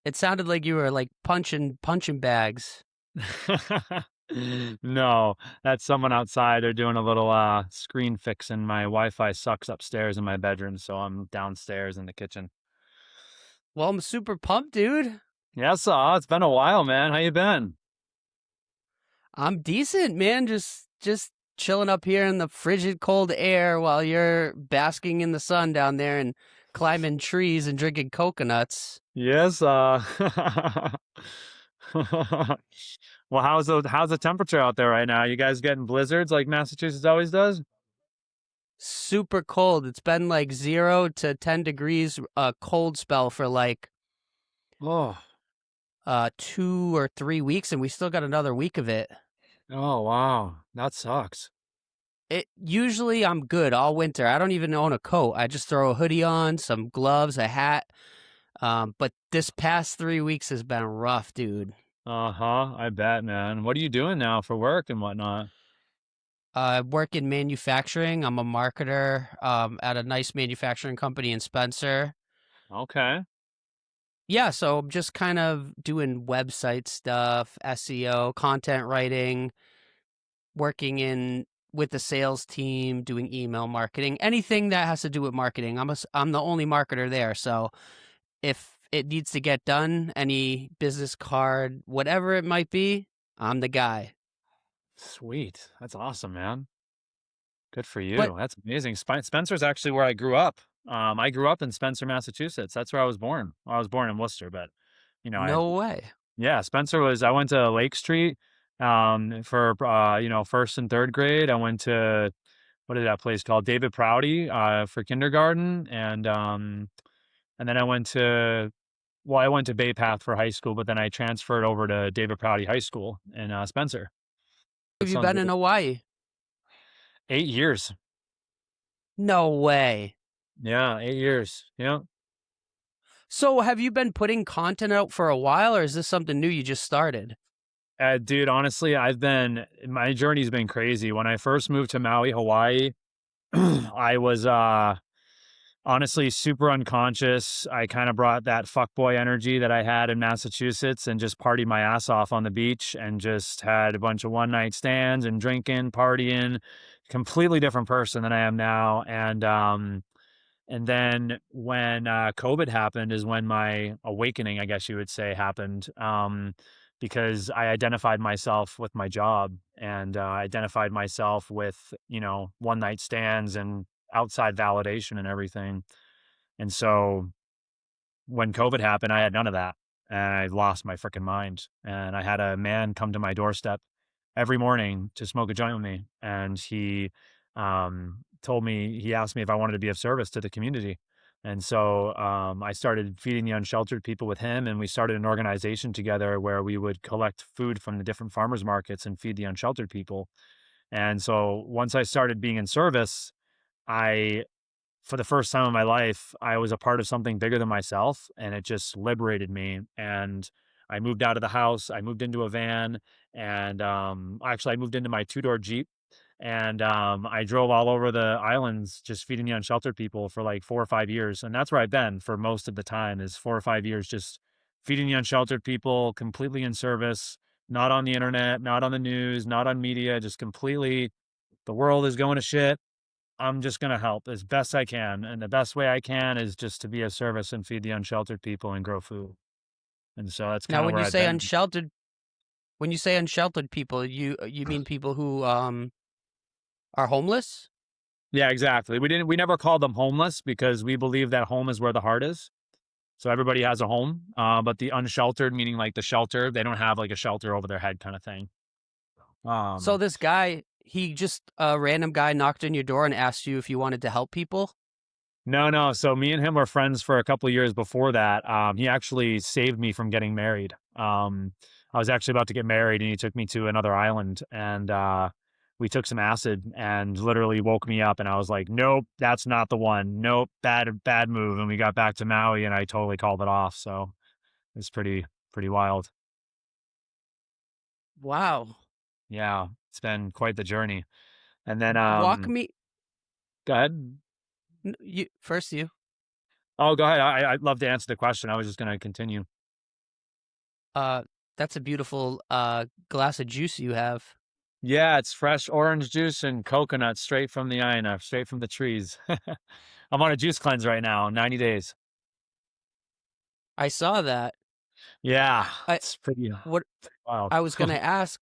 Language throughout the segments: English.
It sounded like you were like punching bags. No, that's someone outside. They're doing a little screen fixing. My Wi-Fi sucks upstairs in my bedroom, so I'm downstairs in the kitchen. Well, I'm super pumped, dude. Yes, it's been a while, man. How you been? I'm decent, man. Just chilling up here in the frigid cold air while you're basking in the sun down there and climbing trees and drinking coconuts. Yes, well, how's the temperature out there right now? You guys getting blizzards like Massachusetts always does? Super cold. It's been like 0 to 10 degrees cold spell for like Oh, 2 or 3 weeks, and we still got another week of it. oh wow, that sucks. It usually I'm good all winter. I don't even own a coat. I just throw a hoodie on, some gloves, a hat. But this past 3 weeks has been rough, dude. Uh-huh, I bet, man. What are you doing now for work and whatnot? I work in manufacturing. I'm a marketer at a nice manufacturing company in Spencer. Okay. Yeah, so I'm just kind of doing website stuff, SEO, content writing, working in with the sales team, doing email marketing, anything that has to do with marketing. I'm the only marketer there, so if it needs to get done, any business card, whatever it might be, I'm the guy. Sweet. That's awesome, man. Good for But you. That's amazing. Spencer's actually where I grew up. I grew up in Spencer, Massachusetts. That's where I was born. Well, I was born in Worcester, but I no way. yeah, I went to Lake Street for first and third grade. I went to what is that place called? David Prouty for kindergarten and then I went to Bay Path for high school, but then I transferred over to David Prouty High School in Spencer. That Have you sounds been in good. Hawaii? 8 years. No way. Yeah, 8 years. Yeah. So have you been putting content out for a while, or is this something new you just started? Dude, honestly, my journey's been crazy. When I first moved to Maui, Hawaii, I was honestly super unconscious. I kind of brought that fuckboy energy that I had in Massachusetts and just partied my ass off on the beach and just had a bunch of one night stands and drinking, partying. Completely different person than I am now. And then when COVID happened is when my awakening, I guess you would say, happened. Because I identified myself with my job and identified myself with, one night stands and outside validation and everything. And so when COVID happened, I had none of that. And I lost my freaking mind. And I had a man come to my doorstep every morning to smoke a joint with me. And he asked me if I wanted to be of service to the community. And so I started feeding the unsheltered people with him. And we started an organization together where we would collect food from the different farmers markets and feed the unsheltered people. And so once I started being in service, I for the first time in my life, I was a part of something bigger than myself, and it just liberated me. And I moved out of the house. I moved into a van, and actually, I moved into my two-door Jeep, and I drove all over the islands, just feeding the unsheltered people for like 4 or 5 years, and that's where I've been for most of the time. Is 4 or 5 years just feeding the unsheltered people, completely in service, not on the internet, not on the news, not on media, just completely. The world is going to shit. I'm just gonna help as best I can, and the best way I can is just to be of service and feed the unsheltered people and grow food. And so that's Now, kinda where I've been. when you say unsheltered people, you mean people who are homeless? Yeah, exactly. We never called them homeless because we believe that home is where the heart is. So everybody has a home, but the unsheltered, meaning like the shelter, they don't have like a shelter over their head kinda thing. So Um, this guy, he just a random guy knocked on your door and asked you if you wanted to help people. no, no, so me and him were friends for a couple of years before that. He actually saved me from getting married. I was actually about to get married, and he took me to another island, and we took some acid, and literally woke me up. And I was like, "Nope, that's not the one. Nope, bad move." And we got back to Maui, and I totally called it off. So it's pretty wild. Wow. Yeah, it's been quite the journey. And then, Walk me. go ahead. You first. You. Oh, go ahead. I'd love to answer the question. I was just going to continue. Uh, that's a beautiful glass of juice you have. Yeah, it's fresh orange juice and coconut straight from the Aina, straight from the trees. I'm on a juice cleanse right now, 90 days. I saw that. Yeah, I it's pretty what wild. I was gonna ask,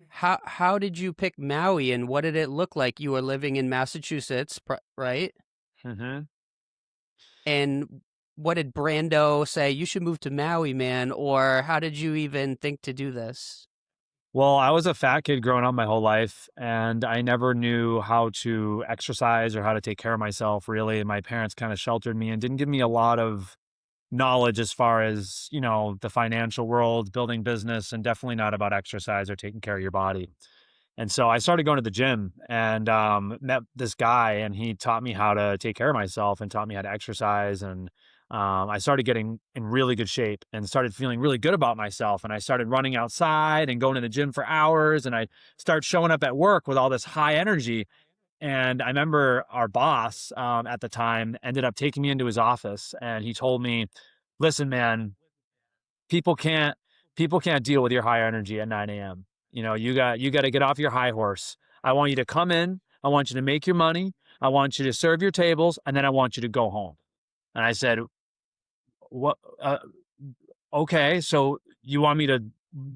how did you pick Maui and what did it look like? You were living in Massachusetts, right? hmm And what did Brando say? You should move to Maui, man. Or how did you even think to do this? Well, I was a fat kid growing up my whole life, and I never knew how to exercise or how to take care of myself, really. My parents kind of sheltered me and didn't give me a lot of knowledge as far as, the financial world, building business, and definitely not about exercise or taking care of your body. And so I started going to the gym and met this guy, and he taught me how to take care of myself and taught me how to exercise. And I started getting in really good shape and started feeling really good about myself. And I started running outside and going to the gym for hours. And I started showing up at work with all this high energy. And I remember our boss at the time ended up taking me into his office, and he told me, "Listen, man, people can't people can't deal with your high energy at 9 a.m. You got to get off your high horse. I want you to come in. I want you to make your money. I want you to serve your tables, and then I want you to go home." And I said, "What? Okay, so you want me to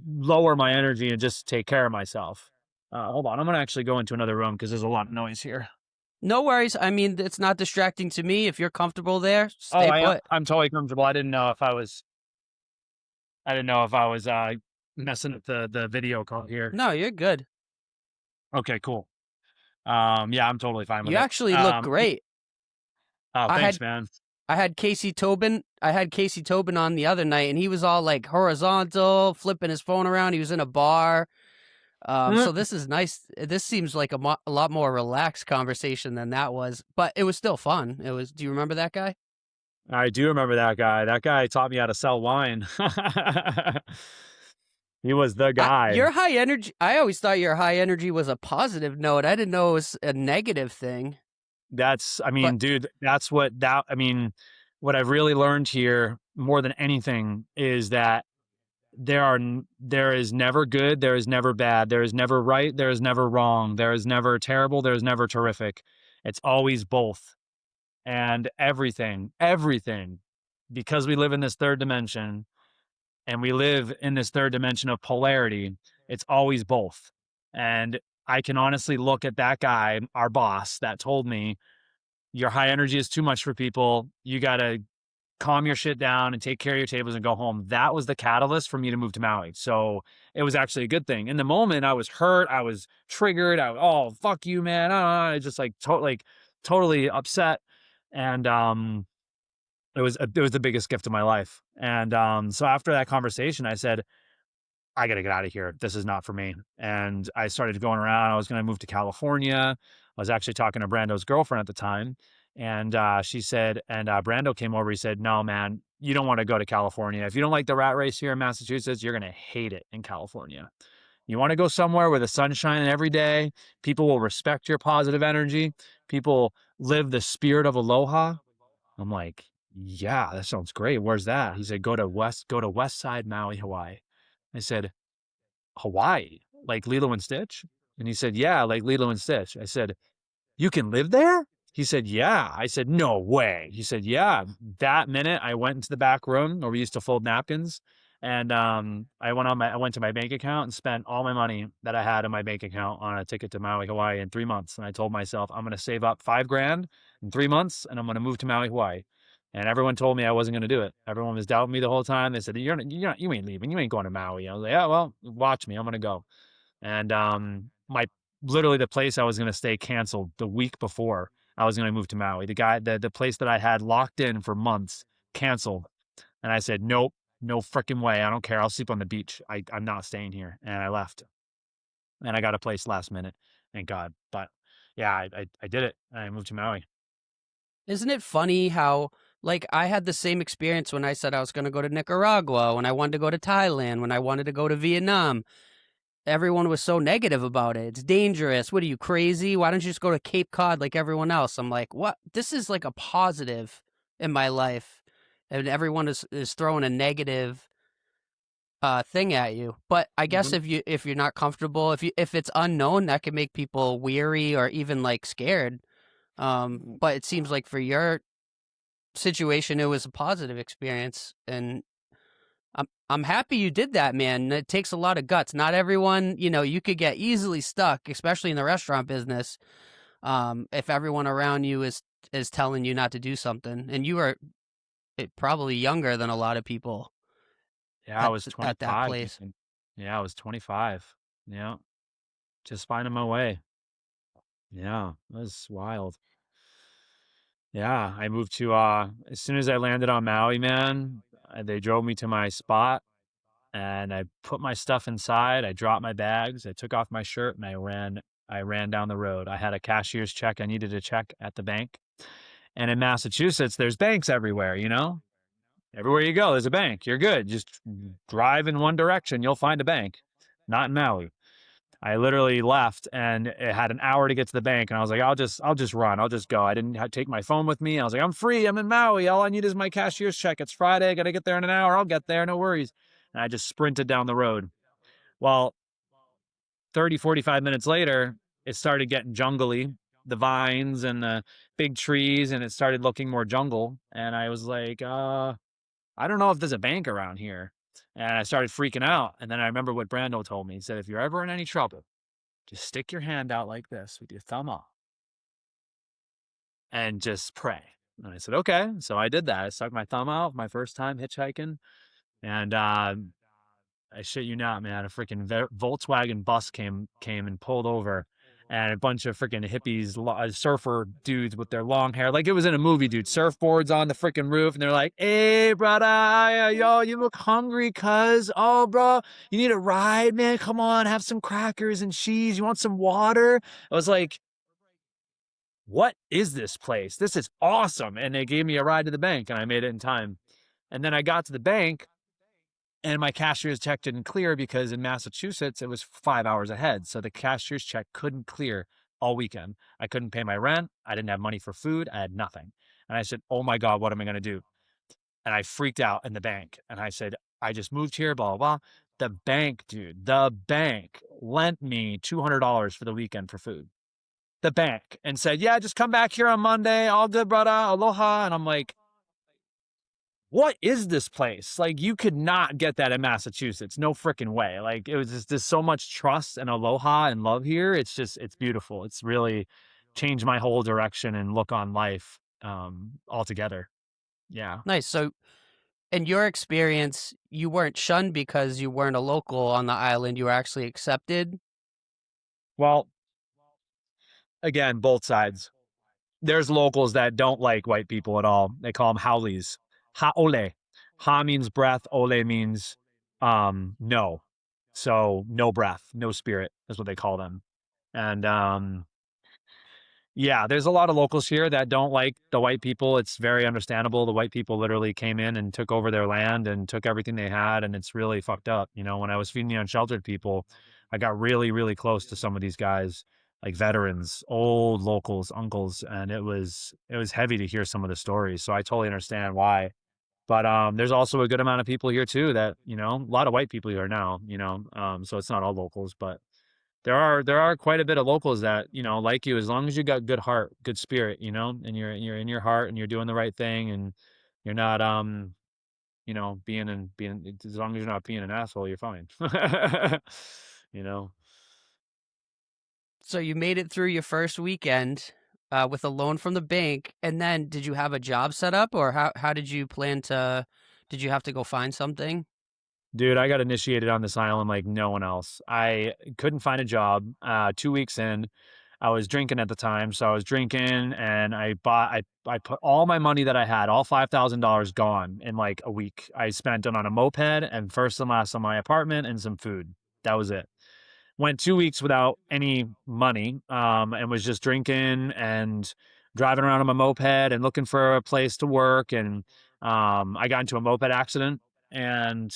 lower my energy and just take care of myself?" Hold on, I'm gonna actually go into another room because there's a lot of noise here. No worries. I mean, it's not distracting to me. If you're comfortable there, Oh, stay I am. put. I'm totally comfortable. I didn't know if I was messing up the video call here. No, you're good. Okay, cool. Yeah, I'm totally fine with You it. actually look great. Oh, I thanks, had man. I had Casey Tobin. I had Casey Tobin on the other night, and he was all like horizontal, flipping his phone around. He was in a bar. So Mm. this is nice. This seems like a lot more relaxed conversation than that was, but it was still fun. It was. Do you remember that guy? I do remember that guy. That guy taught me how to sell wine. He was the guy. Your high energy. I always thought your high energy was a positive note. I didn't know it was a negative thing. I But mean, dude, what I've really learned here more than anything is that there is never good, there is never bad, there is never right, there is never wrong, there is never terrible, there is never terrific. It's always both. And everything, because we live in this third dimension and we live in this third dimension of polarity, it's always both. And I can honestly look at that guy, our boss, that told me, your high energy is too much for people. You got to calm your shit down and take care of your tables and go home. That was the catalyst for me to move to Maui. So it was actually a good thing. In the moment, I was hurt. I was triggered. Oh, fuck you, man. I just totally upset. And it was the biggest gift of my life. And so after that conversation, I said, I got to get out of here. This is not for me. And I started going around. I was going to move to California. I was actually talking to Brando's girlfriend at the time. And she said, and Brando came over. He said, "No, man, you don't want to go to California. If you don't like the rat race here in Massachusetts, you're going to hate it in California. You want to go somewhere where the sun's shining every day. People will respect your positive energy. People live the spirit of aloha." I'm like, "Yeah, that sounds great. Where's that?" He said, go to West Side Maui, Hawaii." I said, "Hawaii? Like Lilo and Stitch?" And he said, "Yeah, like Lilo and Stitch." I said, "You can live there?" He said, "Yeah." I said, "No way." He said, "Yeah." That minute, I went into the back room where we used to fold napkins, and I went to my bank account and spent all my money that I had in my bank account on a ticket to Maui, Hawaii in 3 months. And I told myself, I'm going to save up 5 grand in 3 months, and I'm going to move to Maui, Hawaii. And everyone told me I wasn't going to do it. Everyone was doubting me the whole time. They said, you ain't leaving. You ain't going to Maui." I was like, "Yeah, well, watch me. I'm going to go." And my literally the place I was going to stay canceled the week before I was going to move to Maui. The place that I had locked in for months canceled, and I said, "Nope, no freaking way. I don't care. I'll sleep on the beach. I'm not staying here." And I left, and I got a place last minute, thank God. But yeah, I did it. I moved to Maui. isn't it funny how, like, I had the same experience when I said I was going to go to Nicaragua, when I wanted to go to Thailand, when I wanted to go to Vietnam. Everyone was so negative about it. It's dangerous. What are you, crazy? Why don't you just go to Cape Cod like everyone else? I'm like, what? This is like a positive in my life. And everyone is throwing a negative thing at you. But I guess Mhm. if you're not comfortable, if it's unknown, that can make people weary or even like scared. But it seems like for your situation, it was a positive experience, and I'm happy you did that, man. It takes a lot of guts. Not everyone, you could get easily stuck, especially in the restaurant business. If everyone around you is telling you not to do something, and you are probably younger than a lot of people Yeah, I was at that 25, place. man. Yeah, I was 25. Yeah, just finding my way. Yeah, it was wild. Yeah, I moved to, as soon as I landed on Maui, man, they drove me to my spot and I put my stuff inside. I dropped my bags. I took off my shirt and I ran down the road. I had a cashier's check. I needed a check at the bank. And in Massachusetts, there's banks everywhere, you know? Everywhere you go, there's a bank. You're good. Just drive in one direction, you'll find a bank. Not in Maui. I literally left and it had an hour to get to the bank. And I was like, I'll just run. I'll just go. I didn't take my phone with me. I was like, I'm free. I'm in Maui. All I need is my cashier's check. It's Friday. I got to get there in an hour. I'll get there. No worries. And I just sprinted down the road. Well, 30, 45 minutes later, it started getting jungly, the vines and the big trees, and it started looking more jungle. And I was like, I don't know if there's a bank around here. And I started freaking out. And then I remember what Brando told me. He said, if you're ever in any trouble, just stick your hand out like this with your thumb up and just pray. And I said, okay. So I did that. I stuck my thumb out my first time hitchhiking. And I shit you not, man, a freaking Volkswagen bus came and pulled over, and a bunch of freaking hippies, surfer dudes with their long hair, like it was in a movie, dude. Surfboards on the freaking roof, and they're like, "Hey, brother, yo, you look hungry, cuz? Oh, bro, you need a ride, man? Come on, have some crackers and cheese. You want some water?" I was like, "What is this place? This is awesome!" And they gave me a ride to the bank, and I made it in time. And then I got to the bank and my cashier's check didn't clear because in Massachusetts it was 5 hours ahead. So the cashier's check couldn't clear all weekend. I couldn't pay my rent. I didn't have money for food. I had nothing. And I said, oh my God, what am I going to do? And I freaked out in the bank. And I said, I just moved here, blah, blah, blah. The bank, dude, the bank lent me $200 for the weekend for food. The bank, and said, yeah, just come back here on Monday. All good, brother. Aloha. And I'm like, what is this place? Like, you could not get that in Massachusetts. No freaking way. Like, it was just there's so much trust and aloha and love here. It's beautiful. It's really changed my whole direction and look on life altogether. Yeah. Nice. So, in your experience, you weren't shunned because you weren't a local on the island. You were actually accepted. Well, again, both sides. There's locals that don't like white people at all. They call them haoles. Haole. Ha means breath. Ole means no. So no breath, no spirit is what they call them. And yeah, there's a lot of locals here that don't like the white people. It's very understandable. The white people literally came in and took over their land and took everything they had, and it's really fucked up. You know, when I was feeding the unsheltered people, I got really, really close to some of these guys, like veterans, old locals, uncles, and it was heavy to hear some of the stories. So I totally understand why. But there's also a good amount of people here too that, a lot of white people here now, so it's not all locals, but there are quite a bit of locals that, like you, as long as you got good heart, good spirit, and you're in your heart and you're doing the right thing and you're not being as long as you're not being an asshole, you're fine. you know. So you made it through your first weekend with a loan from the bank, and then did you have a job set up, or how did you plan to? Did you have to go find something? Dude, I got initiated on this island like no one else. I couldn't find a job. 2 weeks in, I was drinking at the time, so I was drinking, and I put all my money that I had, all $5,000 gone in like a week. I spent it on a moped and first and last on my apartment and some food. That was it. Went 2 weeks without any money, and was just drinking and driving around on my moped and looking for a place to work. And I got into a moped accident, and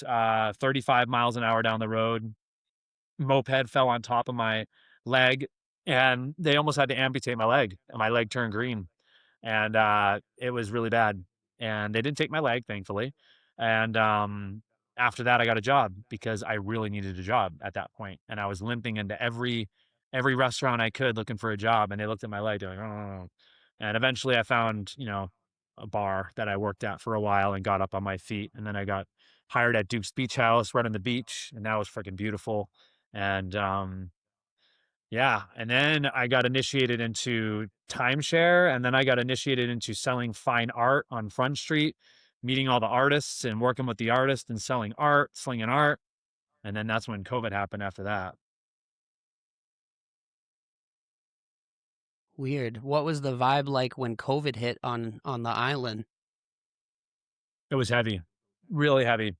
35 miles an hour down the road, moped fell on top of my leg, and they almost had to amputate my leg, and my leg turned green, and it was really bad. And they didn't take my leg, thankfully. And after that, I got a job because I really needed a job at that point, and I was limping into every restaurant I could looking for a job, and they looked at my leg, they're like, "Oh," and eventually I found, a bar that I worked at for a while and got up on my feet, and then I got hired at Duke's Beach House right on the beach, and that was freaking beautiful, and, yeah, and then I got initiated into timeshare, and then I got initiated into selling fine art on Front Street, meeting all the artists and working with the artists and selling art, slinging art, and then that's when COVID happened after that. Weird. What was the vibe like when COVID hit on the island? It was heavy, really heavy.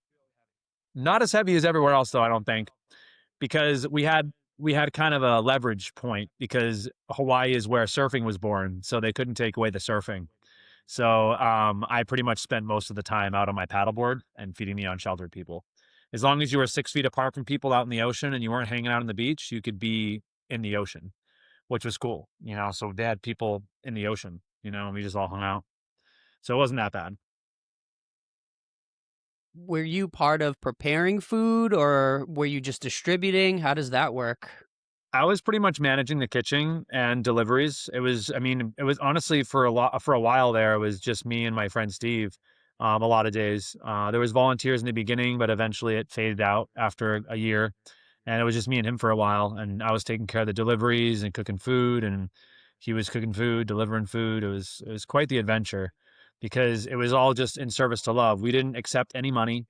Not as heavy as everywhere else though, I don't think, because we had kind of a leverage point because Hawaii is where surfing was born, so they couldn't take away the surfing. So I pretty much spent most of the time out on my paddleboard and feeding the unsheltered people. As long as you were 6 feet apart from people out in the ocean and you weren't hanging out on the beach, you could be in the ocean, which was cool. So they had people in the ocean, and we just all hung out. So it wasn't that bad. Were you part of preparing food or were you just distributing? How does that work? I was pretty much managing the kitchen and deliveries. I mean, it was honestly for a while there, it was just me and my friend Steve. A lot of days. There was volunteers in the beginning, but eventually it faded out after a year, and it was just me and him for a while. And I was taking care of the deliveries and cooking food, and he was cooking food, delivering food. It was quite the adventure because it was all just in service to love. We didn't accept any money.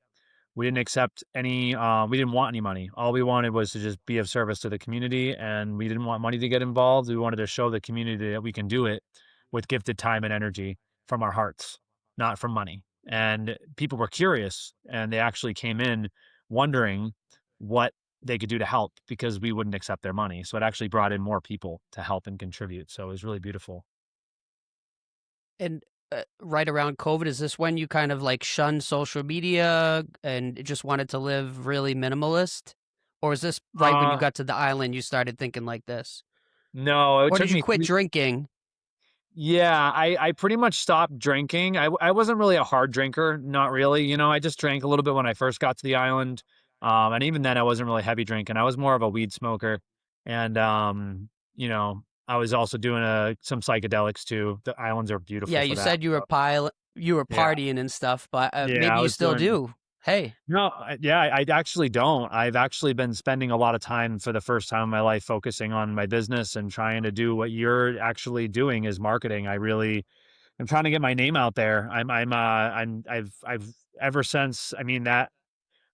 We didn't accept any, we didn't want any money. All we wanted was to just be of service to the community, and we didn't want money to get involved. We wanted to show the community that we can do it with gifted time and energy from our hearts, not from money. And people were curious, and they actually came in wondering what they could do to help because we wouldn't accept their money. So it actually brought in more people to help and contribute. So it was really beautiful. And right around COVID, is this when you kind of like shunned social media and just wanted to live really minimalist? Or is this right when you Uh, got to the island you started thinking like this? no, it Or took did you me quit drinking? Yeah, I pretty much stopped drinking. I wasn't really a hard drinker, not really. I just drank a little bit when I first got to the island, and even then, I wasn't really heavy drinking. I was more of a weed smoker, and I was also doing some psychedelics too. The islands are Yeah, beautiful for you that. said you were Yeah, partying and stuff, but yeah, maybe I you was still doing. do. Hey, No, yeah, I actually don't. I've actually been spending a lot of time for the first time in my life focusing on my business and trying to do what you're actually doing is marketing. I'm trying to get my name out there. I've ever since, I mean, that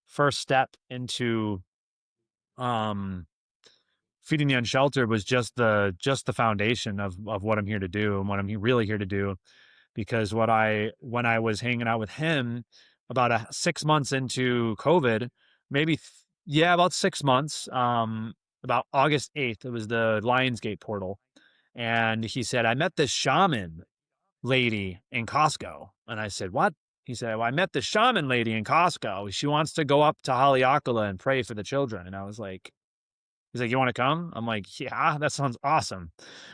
first step into, um, feeding the unsheltered was just the foundation of what I'm here to do and what I'm really here to do. Because when I was hanging out with him about 6 months into COVID, maybe, yeah, about 6 months, about August 8th, it was the Lionsgate portal. And he said, I met this shaman lady in Costco. And I said, what? He said, well, I met the shaman lady in Costco. She wants to go up to Haleakala and pray for the children. And I was like, he's like, you want to come? I'm like, yeah, that sounds awesome.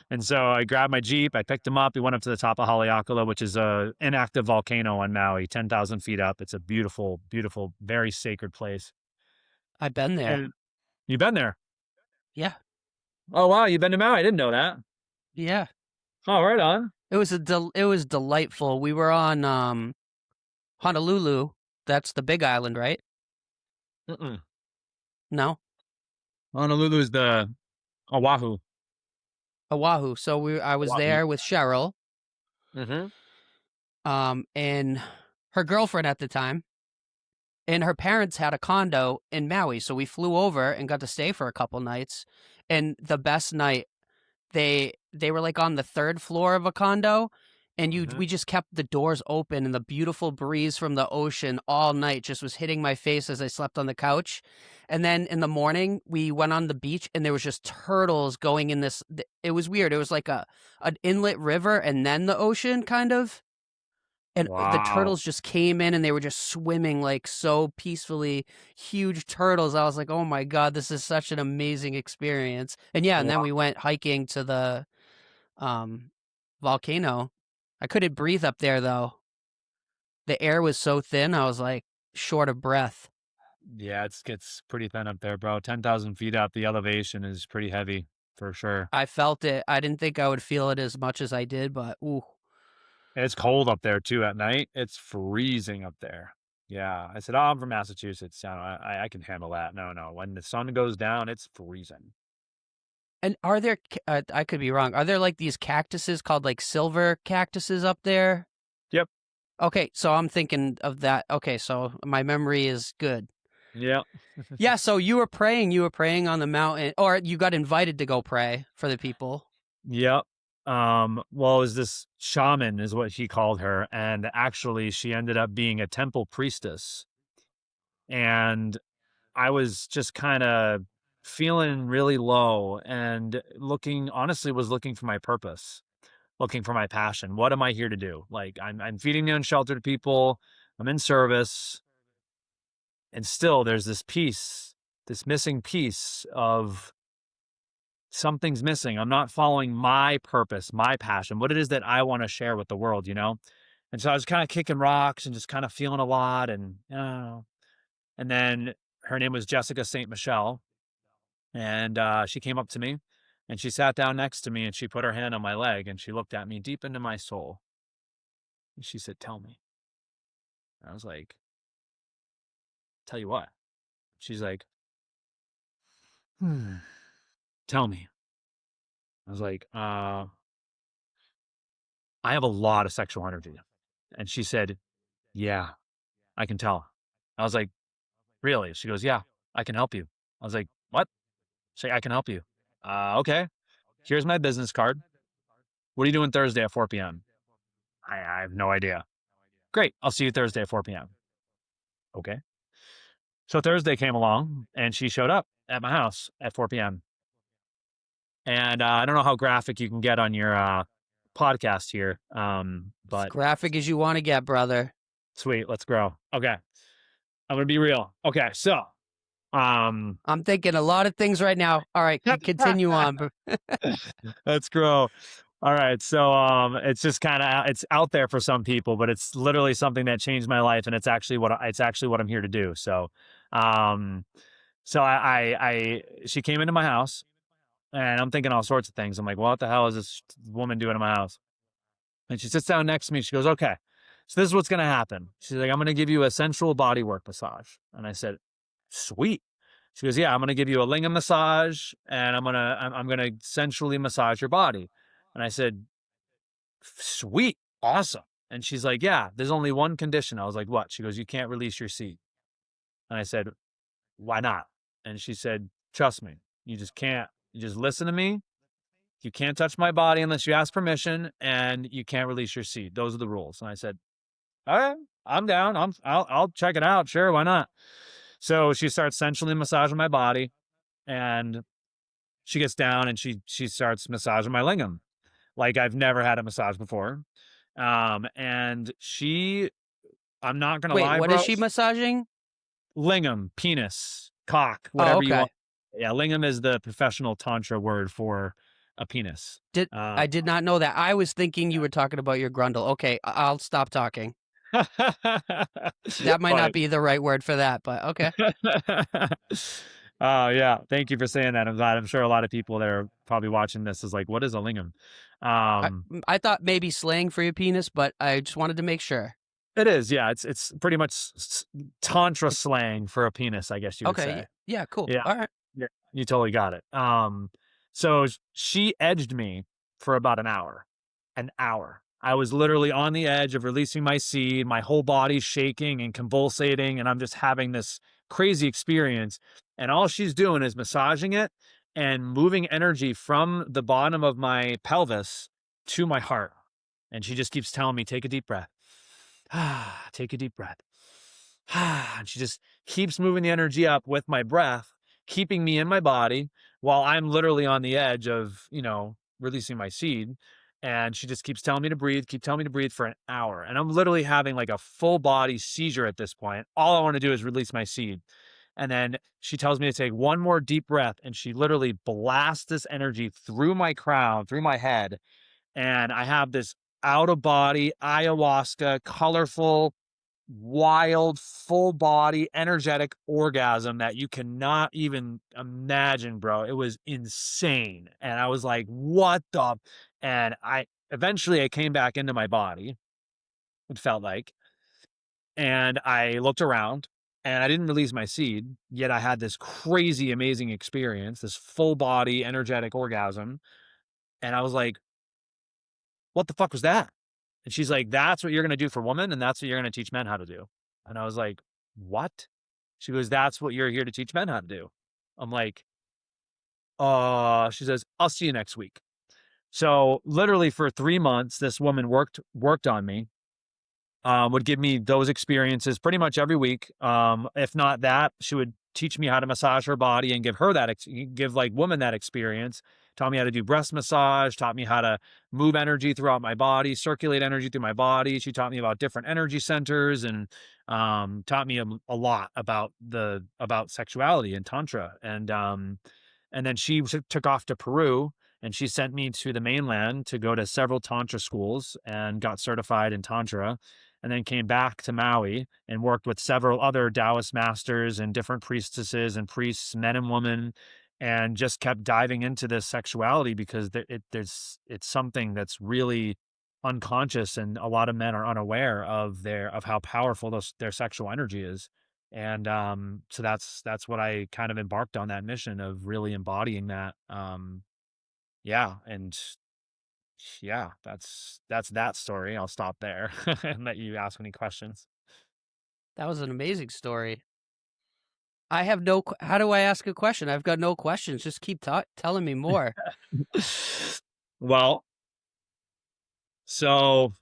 And so I grabbed my Jeep. I picked him up. We went up to the top of Haleakala, which is a inactive volcano on Maui, 10,000 feet up. It's a beautiful, beautiful, very sacred place. I've been there. And you've been there. Yeah, Oh, wow. You've been to Maui. I didn't know that. yeah. Oh, right on. It was delightful. We were on Honolulu. That's the big island, right? Mm-mm. No, Honolulu is the Oahu. Oahu. So I was Oahu. there with Cheryl, Mm-hmm. and her girlfriend at the time, and her parents had a condo in Maui. So we flew over and got to stay for a couple nights. And the best night, they were like on the third floor of a condo, and you Mm-hmm. we just kept the doors open, and the beautiful breeze from the ocean all night just was hitting my face as I slept on the couch. And then in the morning we went on the beach, and there was just turtles going in it was weird. It was like an inlet river and then the ocean kind of, and the Wow. turtles just came in and they were just swimming like so peacefully, huge turtles. I was like, oh my god, this is such an amazing experience. And yeah, and then we Wow. went hiking to the um, volcano. I couldn't breathe up there though. The air was so thin. I was like short of breath. Yeah, it's pretty thin up there, bro. 10,000 feet up, the elevation is pretty heavy for sure. I felt it. I didn't think I would feel it as much as I did, but ooh. And it's cold up there too at night. It's freezing up there. Yeah. I said, "Oh, I'm from Massachusetts. I can handle that." No, no. When the sun goes down, it's freezing. And are there I could be wrong. Are there like these cactuses called like silver cactuses up there? Yep. Okay, so I'm thinking of that. Okay, so my memory is good. Yep. Yeah, so you were praying on the mountain, or you got invited to go pray for the people. Yep. Well, it was this shaman is what he called her, and actually she ended up being a temple priestess. And I was just kind of feeling really low and looking honestly was looking for my purpose, looking for my passion. What am I here to do? Like I'm feeding the unsheltered people, I'm in service, and still there's this piece, this missing piece of something's missing. I'm not following my purpose, my passion, what it is that I want to share with the world, you know? And so I was kind of kicking rocks and just kind of feeling a lot and and then her name was Jessica St. Michelle. And she came up to me and she sat down next to me and she put her hand on my leg and she looked at me deep into my soul. And she said, "Tell me." And I was like, "Tell you what?" She's like, "Hmm, tell me." I was like, I have a lot of sexual energy. And she said, "Yeah, I can tell." I was like, "Really?" She goes, "Yeah, I can help you." I was like, "What?" She's like, "I can help you." Okay. Here's my business card. What are you doing Thursday at 4 p.m.? I have no idea. Great. I'll see you Thursday at 4 p.m. Okay. So Thursday came along and she showed up at my house at 4 p.m. And I don't know how graphic you can get on your podcast here, As but graphic as you want to get, brother. sweet, let's grow. Okay, I'm gonna be real. Okay, so um, I'm thinking a lot of things right now. All right, continue on. let's grow. All right, so it's just kind of it's out there for some people, but it's literally something that changed my life, and it's actually what I'm here to do. So, um, so she came into my house and I'm thinking all sorts of things. I'm like, what the hell is this woman doing in my house? And she sits down next to me. She goes, okay, so this is what's going to happen. She's like, I'm going to give you a sensual body work massage. And I said, sweet. She goes, yeah, I'm going to give you a lingam massage and I'm going to sensually massage your body. And I said, sweet. Awesome. And she's like, yeah, there's only one condition. I was like, what? She goes, you can't release your seed. And I said, why not? And she said, trust me, you just can't, you just listen to me. You can't touch my body unless you ask permission, and you can't release your seed. Those are the rules. And I said, all right, I'm down. I'll check it out. Sure, why not? So she starts sensually massaging my body, and she gets down and she starts massaging my lingam like I've never had a massage before. And I'm not gonna Wait, lie, what is bro. she massaging? Lingam, penis, cock, Oh, whatever you okay. want. Yeah, lingam is the professional tantra word for a penis. Did Uh, I did not know that. I was thinking you were talking about your grundle. Okay, I'll stop talking. That might not but be the right word for that, but okay. yeah, thank you for saying that. I'm glad. I'm sure a lot of people that are probably watching this is like, what is a lingam? I Um, I thought maybe slang for your penis, but I just wanted to make sure. it is, yeah. It's pretty much tantra slang for a penis, I guess you would Okay, say. yeah, cool. Yeah, All right. yeah, you totally got it. So she edged me for about an hour. An hour. I was literally on the edge of releasing my seed, my whole body's shaking and convulsating, and I'm just having this crazy experience. And all she's doing is massaging it and moving energy from the bottom of my pelvis to my heart. And she just keeps telling me, take a deep breath. Take a deep breath. And she just keeps moving the energy up with my breath, keeping me in my body while I'm literally on the edge of, releasing my seed. And she just keeps telling me to breathe, keep telling me to breathe for an hour. And I'm literally having like a full body seizure at this point. All I want to do is release my seed. And then she tells me to take one more deep breath. And she literally blasts this energy through my crown, through my head. And I have this out of body ayahuasca, colorful, wild, full body, energetic orgasm that you cannot even imagine, bro. It was insane. And I was like, what the? And I eventually I came back into my body, it felt like, and I looked around and I didn't release my seed, yet I had this crazy, amazing experience, this full body, energetic orgasm. And I was like, what the fuck was that? And she's like, that's what you're going to do for women. And that's what you're going to teach men how to do. And I was like, what? She goes, that's what you're here to teach men how to do. I'm like, she says, I'll see you next week. So literally for 3 months, this woman worked on me, would give me those experiences pretty much every week. If not that, she would teach me how to massage her body and give her that, give like women that experience. Taught me how to do breast massage, taught me how to move energy throughout my body, circulate energy through my body. She taught me about different energy centers and taught me a lot about sexuality and tantra. And then she took off to Peru and she sent me to the mainland to go to several tantra schools and got certified in tantra, and then came back to Maui and worked with several other Taoist masters and different priestesses and priests, men and women, and just kept diving into this sexuality because it's something that's really unconscious, and a lot of men are unaware of how powerful their sexual energy is. And so that's what I kind of embarked on, that mission of really embodying that. Yeah, and yeah, that's that story. I'll stop there and let you ask any questions. That was an amazing story. I have no q how do I ask a question? I've got no questions, just keep telling me more. Well, so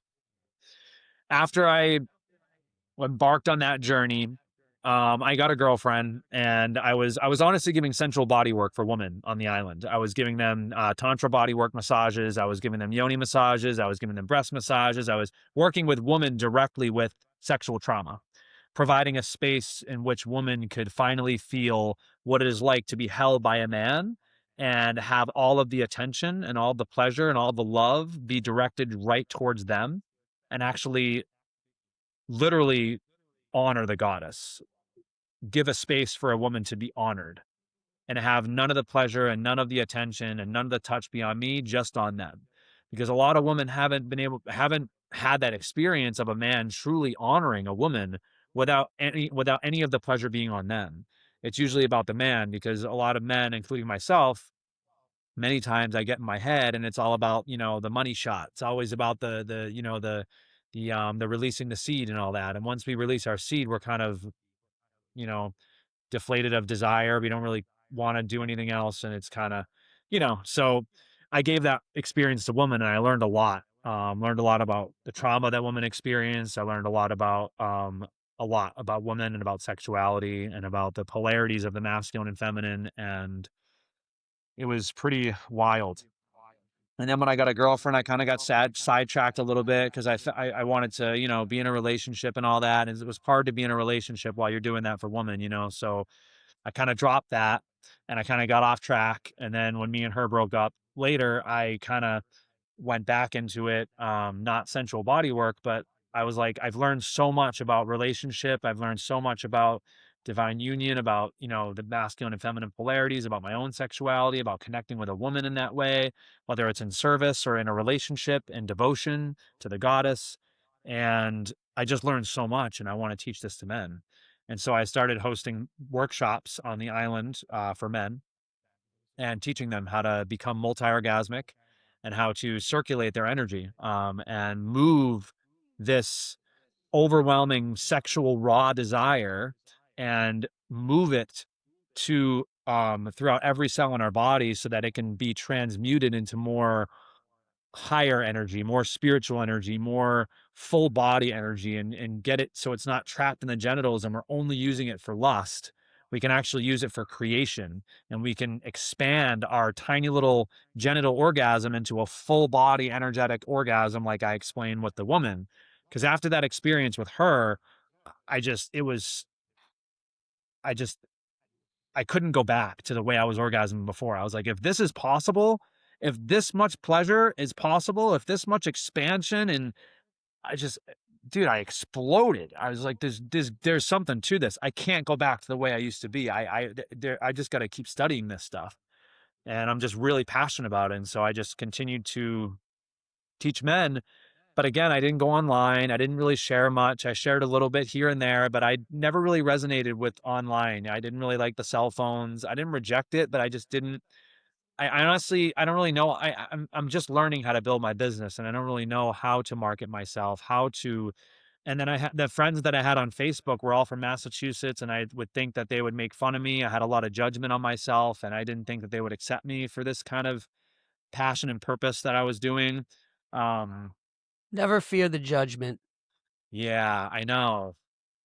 after I embarked on that journey, I got a girlfriend, and I was honestly giving sensual body work for women on the island. I was giving them tantra body work massages. I was giving them yoni massages. I was giving them breast massages. I was working with women directly with sexual trauma, providing a space in which women could finally feel what it is like to be held by a man and have all of the attention and all the pleasure and all the love be directed right towards them, and actually literally honor the goddess, give a space for a woman to be honored and have none of the pleasure and none of the attention and none of the touch be on me, just on them. Because a lot of women haven't had that experience of a man truly honoring a woman without any of the pleasure being on them. It's usually about the man, because a lot of men, including myself, many times I get in my head and it's all about, the money shot. It's always about the releasing the seed and all that. And once we release our seed, we're kind of, you know, deflated of desire. We don't really want to do anything else. And it's kind of, so I gave that experience to women and I learned a lot. Learned a lot about the trauma that women experience. I learned a lot about women and about sexuality and about the polarities of the masculine and feminine. And it was pretty wild. And then when I got a girlfriend, I kind of got sidetracked a little bit because I wanted to, be in a relationship and all that. And it was hard to be in a relationship while you're doing that for women, So I kind of dropped that and I kind of got off track. And then when me and her broke up later, I kind of went back into it, not sensual body work, but I was like, I've learned so much about relationship. I've learned so much about divine union, about, the masculine and feminine polarities, about my own sexuality, about connecting with a woman in that way, whether it's in service or in a relationship and devotion to the goddess. And I just learned so much and I want to teach this to men. And so I started hosting workshops on the island for men and teaching them how to become multi-orgasmic and how to circulate their energy, and move this overwhelming sexual raw desire and move it to throughout every cell in our body so that it can be transmuted into more higher energy, more spiritual energy, more full body energy, and get it so it's not trapped in the genitals and we're only using it for lust. We can actually use it for creation, and we can expand our tiny little genital orgasm into a full body energetic orgasm, like I explained with the woman. Because after that experience with her, I just, it was, I just, I couldn't go back to the way I was orgasming before. I was like, if this is possible, if this much pleasure is possible, if this much expansion, and I just dude, I exploded. I was like, there's something to this. I can't go back to the way I used to be. I just got to keep studying this stuff, and I'm just really passionate about it. And so I just continued to teach men. But again, I didn't go online. I didn't really share much. I shared a little bit here and there, but I never really resonated with online. I didn't really like the cell phones. I didn't reject it, but I just didn't. I honestly, I don't really know. I'm just learning how to build my business, and I don't really know how to market myself, how to. And then I had the friends that I had on Facebook were all from Massachusetts, and I would think that they would make fun of me. I had a lot of judgment on myself, and I didn't think that they would accept me for this kind of passion and purpose that I was doing. Um, Never fear the judgment. yeah, I know.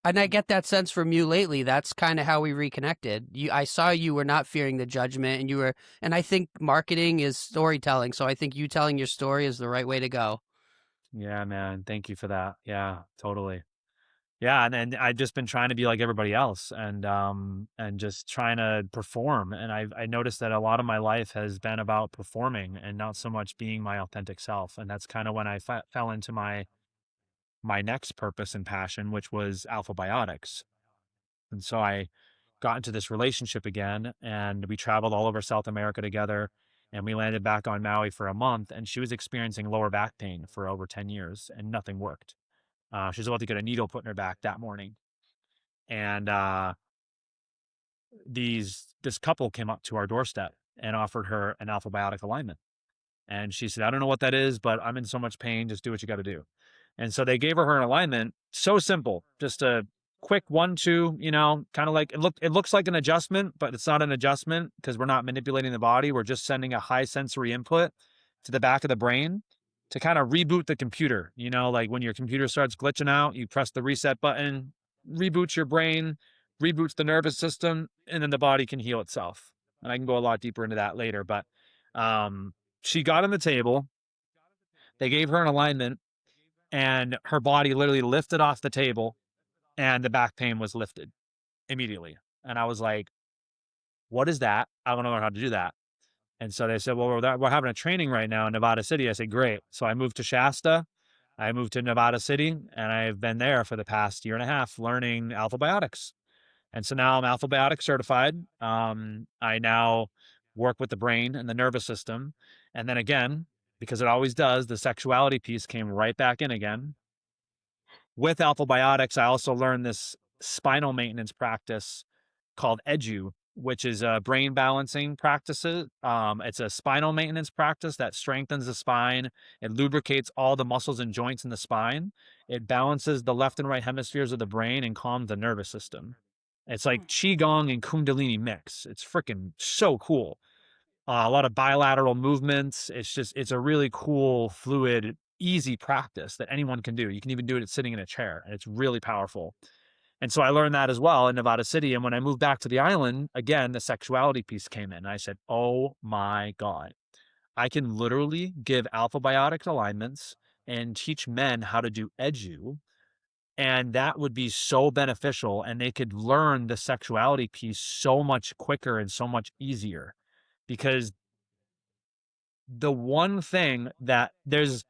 And I get that sense from you lately. That's kind of how we reconnected. I saw you were not fearing the judgment, and you were, and I think marketing is storytelling. So I think you telling your story is the right way to go. Yeah, man. Thank you for that. Yeah, totally. Yeah, and then I've just been trying to be like everybody else, and just trying to perform. And I noticed that a lot of my life has been about performing and not so much being my authentic self. And that's kind of when I fell into my next purpose and passion, which was alpha biotics. And so I got into this relationship again, and we traveled all over South America together, and we landed back on Maui for a month, and she was experiencing lower back pain for over 10 years and nothing worked. She was about to get a needle put in her back that morning. And this couple came up to our doorstep and offered her an alpha biotic alignment. And she said, I don't know what that is, but I'm in so much pain. Just do what you got to do. And so they gave her an alignment. So simple, just a quick 1, 2, kind of like it looks like an adjustment, but it's not an adjustment because we're not manipulating the body. We're just sending a high sensory input to the back of the brain to kind of reboot the computer. Like when your computer starts glitching out, you press the reset button, reboots your brain, reboots the nervous system, and then the body can heal itself. And I can go a lot deeper into that later, but she got on the table. They gave her an alignment, and her body literally lifted off the table, and the back pain was lifted immediately. And I was like, what is that? I want to learn how to do that. And so they said, well, we're having a training right now in Nevada City. I said, great. So I moved to Shasta. I moved to Nevada City, and I've been there for the past year and a half learning alpha biotics. And so now I'm alpha biotic certified. I now work with the brain and the nervous system. And then again, because it always does, the sexuality piece came right back in again. With alpha biotics, I also learned this spinal maintenance practice called edu, which is a brain balancing practices. It's a spinal maintenance practice that strengthens the spine. It lubricates all the muscles and joints in the spine. It balances the left and right hemispheres of the brain and calms the nervous system. It's like qigong and kundalini mix. It's freaking so cool. A lot of bilateral movements. It's a really cool, fluid, easy practice that anyone can do. You can even do it sitting in a chair, and it's really powerful. And so I learned that as well in Nevada City. And when I moved back to the island, again, the sexuality piece came in. And I said, oh my God, I can literally give alpha biotic alignments and teach men how to do edu. And that would be so beneficial. And they could learn the sexuality piece so much quicker and so much easier. Because the one thing that there's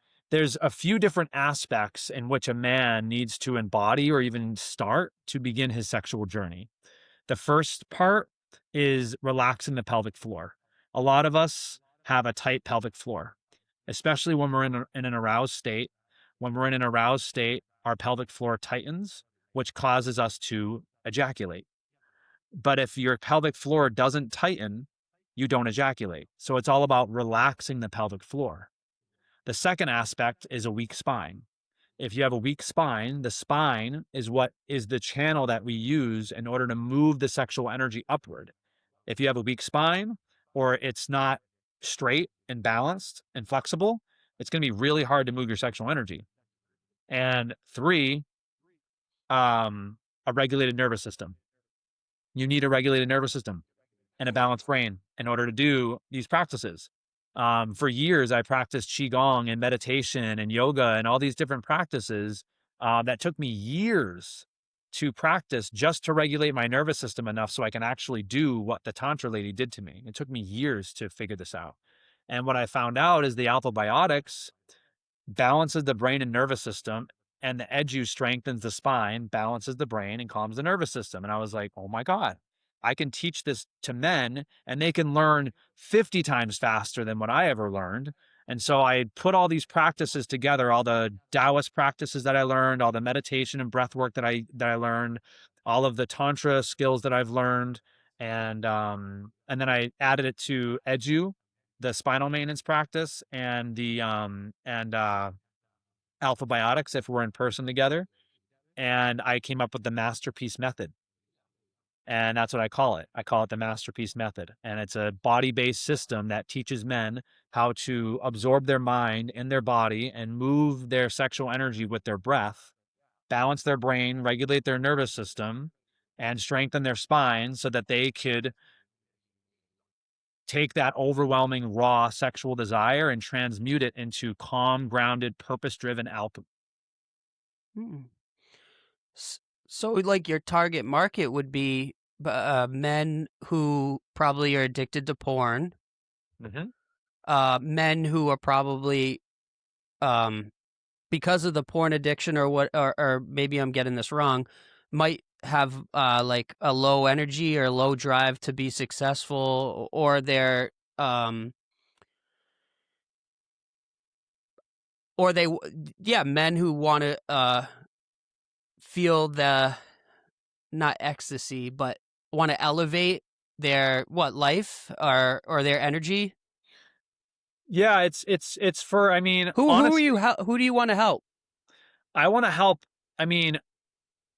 a few different aspects in which a man needs to embody or even start to begin his sexual journey. The first part is relaxing the pelvic floor. A lot of us have a tight pelvic floor, especially when we're in an aroused state. When we're in an aroused state, our pelvic floor tightens, which causes us to ejaculate. But if your pelvic floor doesn't tighten, you don't ejaculate. So it's all about relaxing the pelvic floor. The second aspect is a weak spine. If you have a weak spine, the spine is what is the channel that we use in order to move the sexual energy upward. If you have a weak spine or it's not straight and balanced and flexible, it's going to be really hard to move your sexual energy. And three, a regulated nervous system. You need a regulated nervous system and a balanced brain in order to do these practices. For years, I practiced Qigong and meditation and yoga and all these different practices that took me years to practice just to regulate my nervous system enough so I can actually do what the Tantra lady did to me. It took me years to figure this out. And what I found out is the alpha biotics balances the brain and nervous system and the edu strengthens the spine, balances the brain, and calms the nervous system. And I was like, oh my God, I can teach this to men and they can learn 50 times faster than what I ever learned. And so I put all these practices together, all the Taoist practices that I learned, all the meditation and breath work that I learned, all of the tantra skills that I've learned, and then I added it to edu, the spinal maintenance practice, and the alpha biotics if we're in person together. And I came up with the masterpiece method. And that's what I call it. I call it the masterpiece method. And it's a body based system that teaches men how to absorb their mind in their body and move their sexual energy with their breath, balance their brain, regulate their nervous system, and strengthen their spine so that they could take that overwhelming raw sexual desire and transmute it into calm, grounded, purpose driven alchemy. Mm. S So, like, your target market would be men who probably are addicted to porn, Mhm. men who are probably, um, because of the porn addiction or what, or maybe I'm getting this wrong, might have, like, a low energy or low drive to be successful, or um or they w yeah, men who wanna, feel the, not ecstasy, but wanna elevate their, what, life or their energy? Yeah, it's for, I mean, Who are you honestly, who do you wanna help? I wanna help. I mean,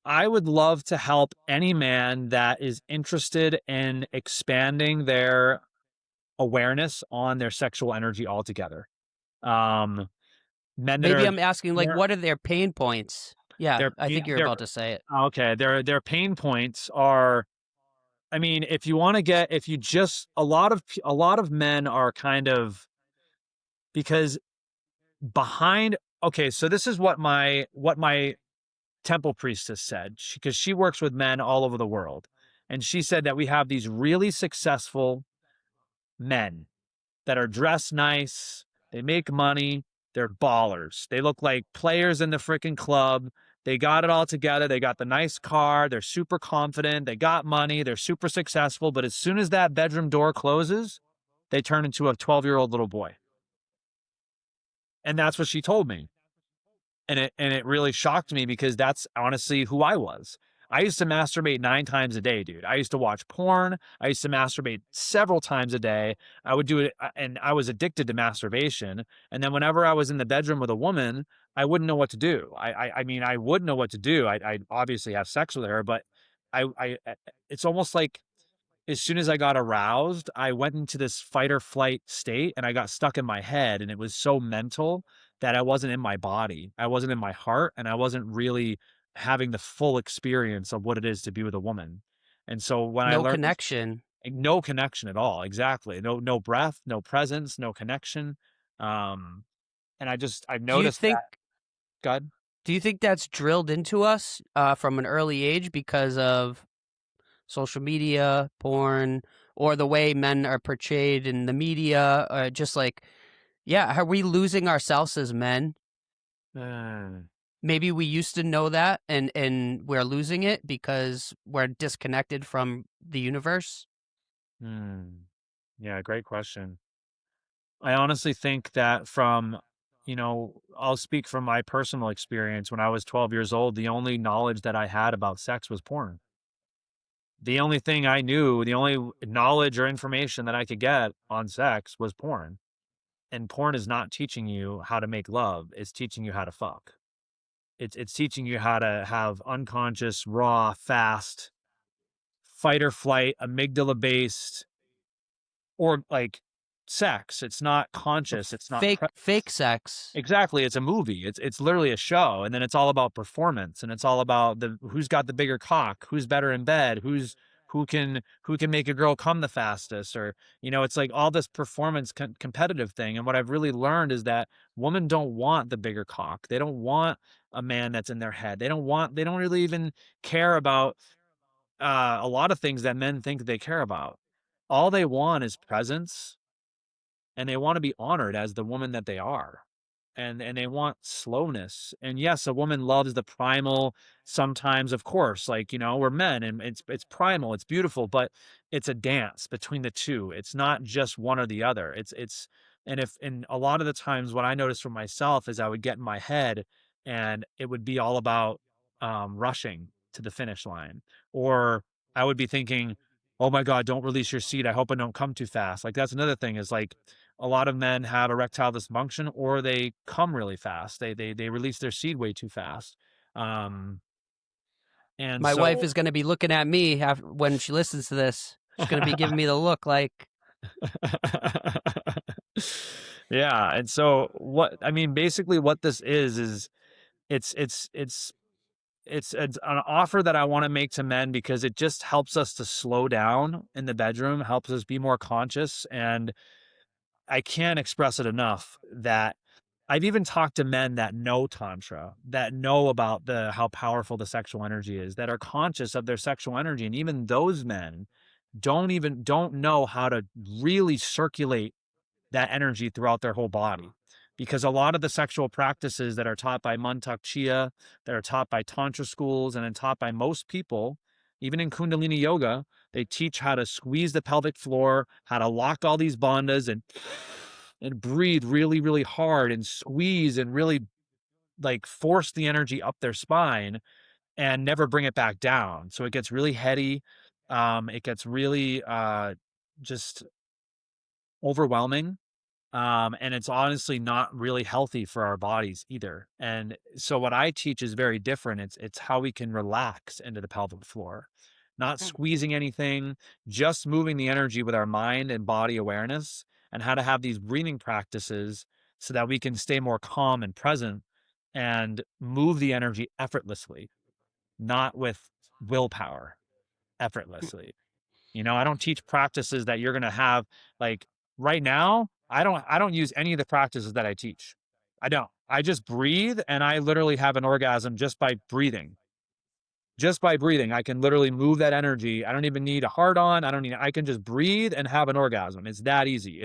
I would love to help any man that is interested in expanding their awareness on their sexual energy altogether. Um, Men that Maybe are I'm asking, like, they're what are their pain points? Yeah, they're I pain think you're they're about to say it. okay, their pain points are, I mean, if you wanna get if you just a lot of men are kind of, because behind, okay, so this is what my temple priestess said, because she works with men all over the world, and she said that we have these really successful men that are dressed nice, they make money, they're ballers. They look like players in the freaking club. They got it all together. They got the nice car. They're super confident. They got money. They're super successful. But as soon as that bedroom door closes, they turn into a 12-year-old little boy. And that's what she told me. And it really shocked me because that's honestly who I was. I used to masturbate 9 times a day, dude. I used to watch porn. I used to masturbate several times a day. I would do it, and I was addicted to masturbation. And then whenever I was in the bedroom with a woman, I wouldn't know what to do. I mean, I would know what to do. I'd obviously have sex with her, but it's almost like as soon as I got aroused, I went into this fight or flight state and I got stuck in my head. And it was so mental that I wasn't in my body. I wasn't in my heart. And I wasn't really having the full experience of what it is to be with a woman. And so when I No learned, connection. no connection at all. Exactly. No breath, no presence, no connection. Um, and I've Do you noticed think that. God. do you think that's drilled into us, from an early age because of social media, porn, or the way men are portrayed in the media, just like, yeah, are we losing ourselves as men? Uh, Maybe we used to know that and we're losing it because we're disconnected from the universe. hmm. Yeah, great question. I honestly think that I'll speak from my personal experience. When I was 12 years old, the only knowledge that I had about sex was porn. The only thing I knew, the only knowledge or information that I could get on sex was porn. And porn is not teaching you how to make love, it's teaching you how to fuck. It's teaching you how to have unconscious, raw, fast, fight or flight, amygdala based, or like sex. It's not conscious, it's not Fake sex. exactly, it's a movie. It's literally a show, and then it's all about performance, and it's all about the who's got the bigger cock, who's better in bed, who can make a girl come the fastest, or it's like all this performance competitive thing. And what I've really learned is that women don't want the bigger cock. They don't want a man that's in their head. They don't really even care about a lot of things that men think they care about. All they want is presence, and they want to be honored as the woman that they are. and they want slowness. And yes, a woman loves the primal sometimes, of course, like, we're men and it's primal, it's beautiful, but it's a dance between the two. It's not just one or the other. It's and a lot of the times what I noticed for myself is I would get in my head and it would be all about rushing to the finish line. Or I would be thinking, oh my God, don't release your seat. I hope I don't come too fast. Like that's another thing is like a lot of men have erectile dysfunction or they come really fast. They release their seed way too fast. Um, and My wife so is gonna be looking at me after when she listens to this. She's gonna be giving me the look like, yeah, and so what I mean, basically what this is it's it's it's it's an offer that I want to make to men because it just helps us to slow down in the bedroom, helps us be more conscious. And I can't express it enough that I've even talked to men that know tantra, that know about the how powerful the sexual energy is, that are conscious of their sexual energy, and even those men don't know how to really circulate that energy throughout their whole body. Because a lot of the sexual practices that are taught by Mantak Chia, that are taught by Tantra schools, and then taught by most people, even in Kundalini yoga, they teach how to squeeze the pelvic floor, how to lock all these bandhas and breathe really, really hard and squeeze and really like force the energy up their spine and never bring it back down. So it gets really heady. It gets really just overwhelming. And it's honestly not really healthy for our bodies either. And so what I teach is very different. It's how we can relax into the pelvic floor, not "Mm, squeezing anything, just moving the energy with our mind and body awareness, and how to have these breathing practices so that we can stay more calm and present and move the energy effortlessly, not with willpower, mm." effortlessly. I don't teach practices that you're gonna have like right now, I don't use any of the practices that I teach. I don't. I just breathe and I literally have an orgasm just by breathing. Just by breathing, I can literally move that energy. I don't even need a hard on. I can just breathe and have an orgasm. It's that easy.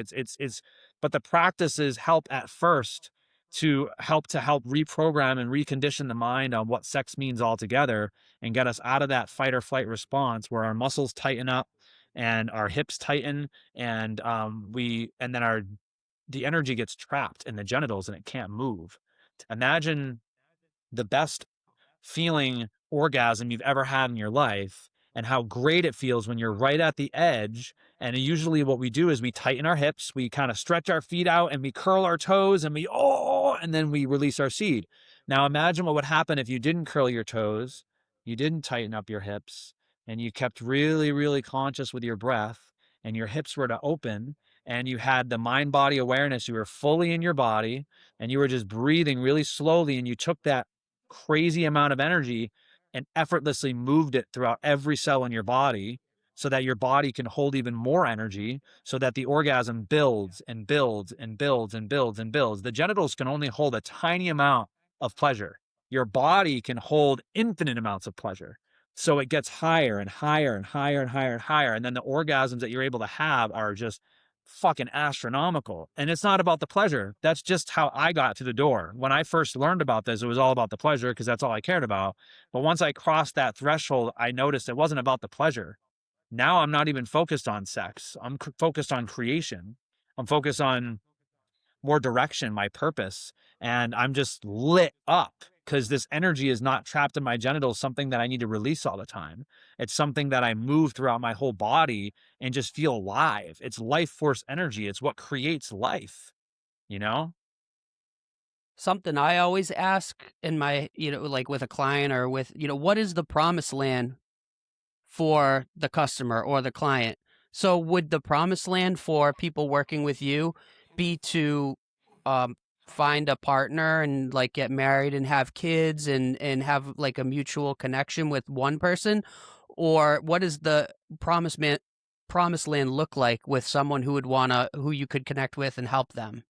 But the practices help at first to help reprogram and recondition the mind on what sex means altogether and get us out of that fight or flight response where our muscles tighten up and our hips tighten and then the energy gets trapped in the genitals and it can't move. Imagine the best feeling orgasm you've ever had in your life and how great it feels when you're right at the edge. And usually what we do is we tighten our hips, we kind of stretch our feet out and we curl our toes and and then we release our seed. Now imagine what would happen if you didn't curl your toes, you didn't tighten up your hips, and you kept really, really conscious with your breath and your hips were to open and you had the mind body awareness. You were fully in your body and you were just breathing really slowly and you took that crazy amount of energy and effortlessly moved it throughout every cell in your body so that your body can hold even more energy so that the orgasm builds and builds and builds and builds and builds. The genitals can only hold a tiny amount of pleasure. Your body can hold infinite amounts of pleasure. So it gets higher and higher and higher and higher and higher. And then the orgasms that you're able to have are just fucking astronomical. And it's not about the pleasure. That's just how I got to the door. When I first learned about this, it was all about the pleasure because that's all I cared about. But once I crossed that threshold, I noticed it wasn't about the pleasure. Now I'm not even focused on sex. Focused on creation. I'm focused on more direction, my purpose. And I'm just lit up because this energy is not trapped in my genitals, something that I need to release all the time. It's something that I move throughout my whole body and just feel alive. It's life force energy. It's what creates life, you know? Something I always ask in my, like with a client or with, what is the promised land for the customer or the client? So would the promised land for people working with you be to um, find a partner and like get married and have kids and have like a mutual connection with one person? Or what does the promised land look like with someone who you could connect with and help them?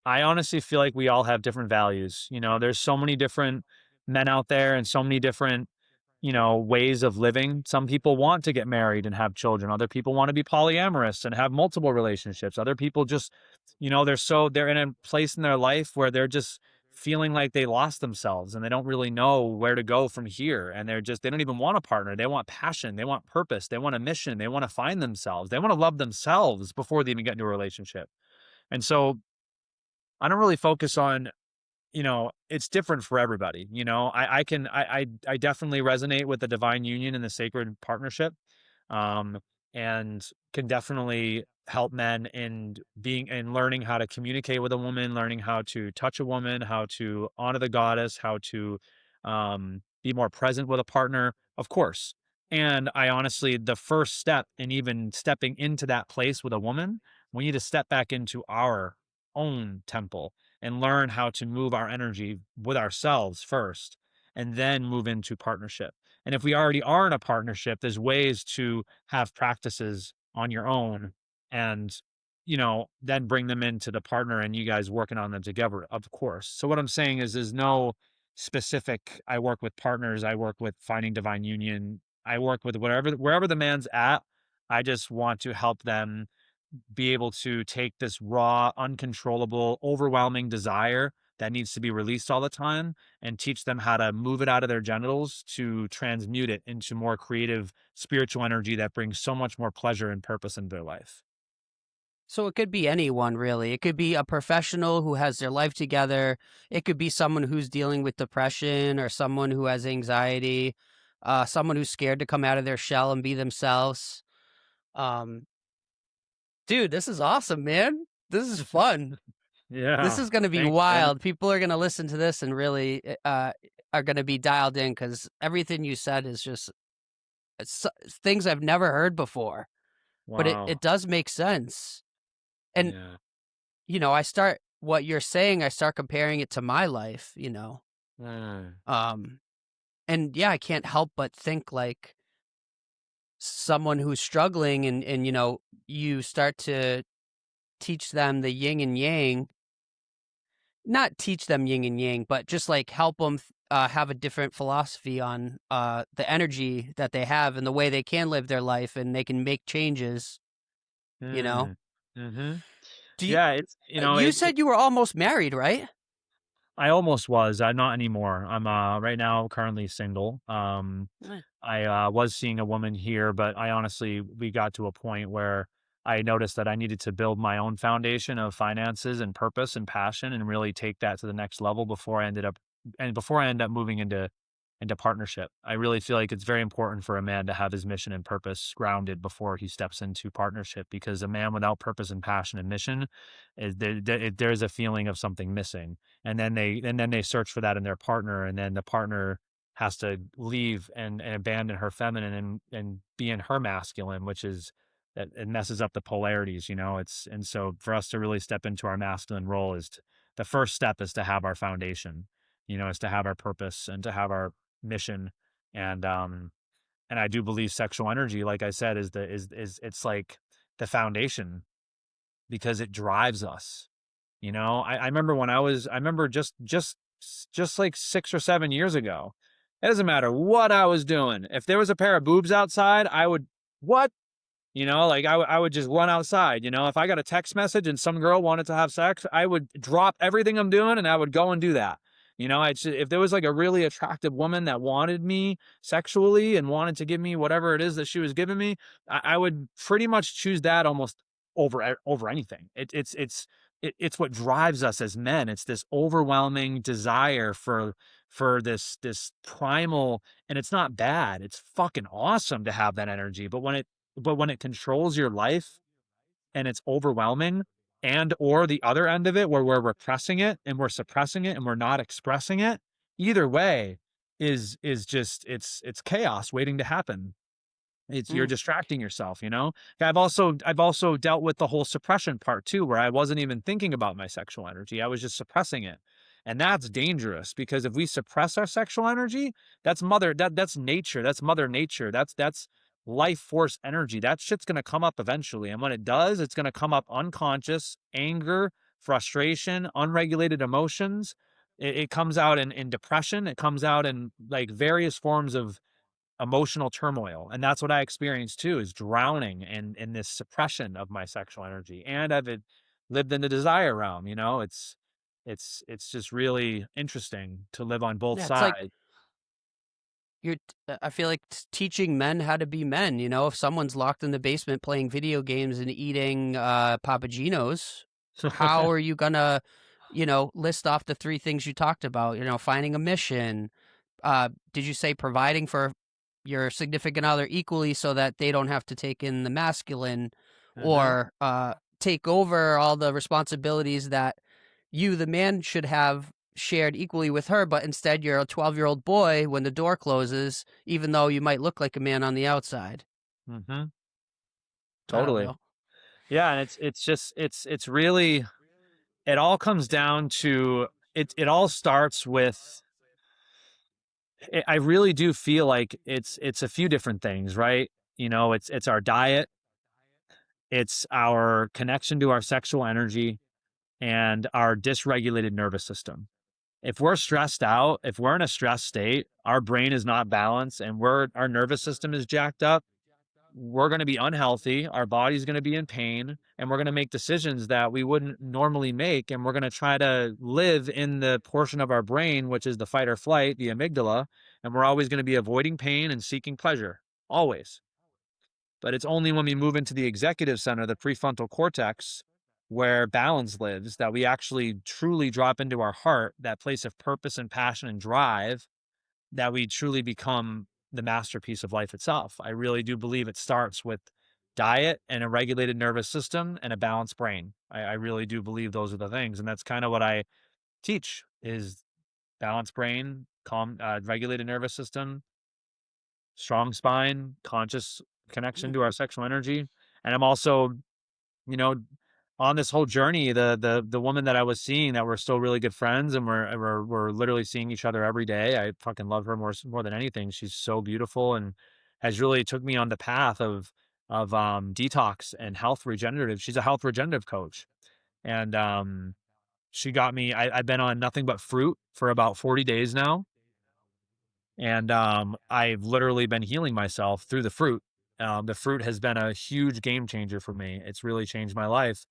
I honestly feel like we all have different values. There's so many different men out there and so many different ways of living. Some people want to get married and have children. Other people want to be polyamorous and have multiple relationships. Other people just, they're in a place in their life where they're just feeling like they lost themselves and they don't really know where to go from here. And they don't even want a partner. They want passion. They want purpose. They want a mission. They want to find themselves. They want to love themselves before they even get into a relationship. And so I don't really focus on, it's different for everybody. I definitely resonate with the divine union and the sacred partnership, um, and can definitely help men in being and learning how to communicate with a woman, learning how to touch a woman, how to honor the goddess, how to be more present with a partner, of course. And I honestly, the first step in even stepping into that place with a woman, we need to step back into our own temple and learn how to move our energy with ourselves first and then move into partnership. And if we already are in a partnership, there's ways to have practices on your own and, then bring them into the partner and you guys working on them together, of course. So what I'm saying is there's no specific, I work with partners, I work with finding divine union, I work with wherever the man's at. I just want to help them be able to take this raw, uncontrollable, overwhelming desire that needs to be released all the time and teach them how to move it out of their genitals to transmute it into more creative spiritual energy that brings so much more pleasure and purpose in their life. So it could be anyone really. It could be a professional who has their life together. It could be someone who's dealing with depression or someone who has anxiety, someone who's scared to come out of their shell and be themselves. Um, Dude, this is awesome, man. This is fun. This Yeah. is going to be Thanks, man. wild. People are going to listen to this and really are going to be dialed in because everything you said is just things I've never heard before. But it Wow. does make sense. And Yeah. I start what you're saying, I start comparing it to my life. Mm. Um, and yeah, I can't help but think like someone who's struggling and you start to teach them the yin and yang, not teach them yin and yang, but just like help them have a different philosophy on the energy that they have and the way they can live their life and they can make changes, you know? Mm. Hmm. Do you, Yeah. It's, you said you were almost married, right? I almost was. I'm not anymore. I'm right now currently single. Eh. I was seeing a woman here, but we got to a point where I noticed that I needed to build my own foundation of finances and purpose and passion and really take that to the next level before I end up moving into partnership. I really feel like it's very important for a man to have his mission and purpose grounded before he steps into partnership because a man without purpose and passion and mission there's a feeling of something missing. And then they search for that in their partner and then the partner has to leave and abandon her feminine and be in her masculine, which is that it messes up the polarities, it's and so for us to really step into our masculine role the first step is to have our foundation, is to have our purpose and to have our mission. And I do believe sexual energy, like I said, is it's like the foundation because it drives us. I remember I remember just like 6 or 7 years ago. It doesn't matter what I was doing. If there was a pair of boobs outside, I would, what? Like I would just run outside. If I got a text message and some girl wanted to have sex, I would drop everything I'm doing and I would go and do that. If there was like a really attractive woman that wanted me sexually and wanted to give me whatever it is that she was giving me, I would pretty much choose that almost over anything. It's what drives us as men. It's this overwhelming desire for this primal, and it's not bad. It's fucking awesome to have that energy. But when it controls your life and it's overwhelming and or the other end of it where we're repressing it and we're suppressing it and we're not expressing it, either way is just it's chaos waiting to happen. You're Mm. distracting yourself. I've also dealt with the whole suppression part too, where I wasn't even thinking about my sexual energy. I was just suppressing it. And that's dangerous because if we suppress our sexual energy, that's nature. That's mother nature. That's life force energy. That shit's gonna come up eventually. And when it does, it's gonna come up unconscious, anger, frustration, unregulated emotions. It comes out in depression. It comes out in like various forms of emotional turmoil. And that's what I experienced too, is drowning in this suppression of my sexual energy. And lived in the desire realm, it's just really interesting to live on both Yeah, it's like sides. I feel like teaching men how to be men. If someone's locked in the basement playing video games and eating Papagenos, how are you gonna, list off the three things you talked about? Finding a mission. Did you say providing for your significant other equally so that they don't have to take in the masculine, Uh-huh. or take over all the responsibilities that you, the man, should have shared equally with her, but instead you're a 12-year-old boy when the door closes, even though you might look like a man on the outside. Hmm. I don't Totally. know. Yeah, and it's just it's really, it all comes down to, it all starts with, I really do feel like it's a few different things, right? It's our diet, it's our connection to our sexual energy, and our dysregulated nervous system. If we're stressed out, if we're in a stress state, our brain is not balanced and our nervous system is jacked up, we're going to be unhealthy, our body's going to be in pain, and we're going to make decisions that we wouldn't normally make, and we're going to try to live in the portion of our brain which is the fight or flight, the amygdala, and we're always going to be avoiding pain and seeking pleasure, always. But it's only when we move into the executive center, the prefrontal cortex, where balance lives, that we actually truly drop into our heart, that place of purpose and passion and drive, that we truly become the masterpiece of life itself. I really do believe it starts with diet and a regulated nervous system and a balanced brain. I really do believe those are the things. And that's kind of what I teach, is balanced brain, calm, regulated nervous system, strong spine, conscious connection to our sexual energy. And I'm also, you know, on this whole journey, the woman that I was seeing, that we're still really good friends, and we're literally seeing each other every day. I fucking love her more than anything. She's so beautiful and has really took me on the path of detox and health regenerative. She's a health regenerative coach. And she got me, I've been on nothing but fruit for about 40 days now. And I've literally been healing myself through the fruit. The fruit has been a huge game changer for me. It's really changed my life.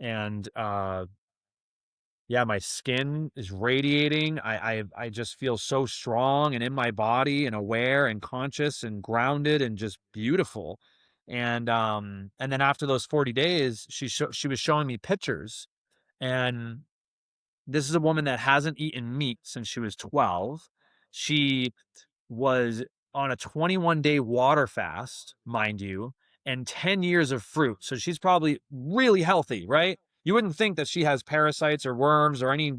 And yeah, my skin is radiating. I just feel so strong and in my body and aware and conscious and grounded and just beautiful. And then after those 40 days, she was showing me pictures. And this is a woman that hasn't eaten meat since she was 12. She was on a 21-day water fast, mind you, and 10 years of fruit. So she's probably really healthy, right? You wouldn't think that she has parasites or worms or any,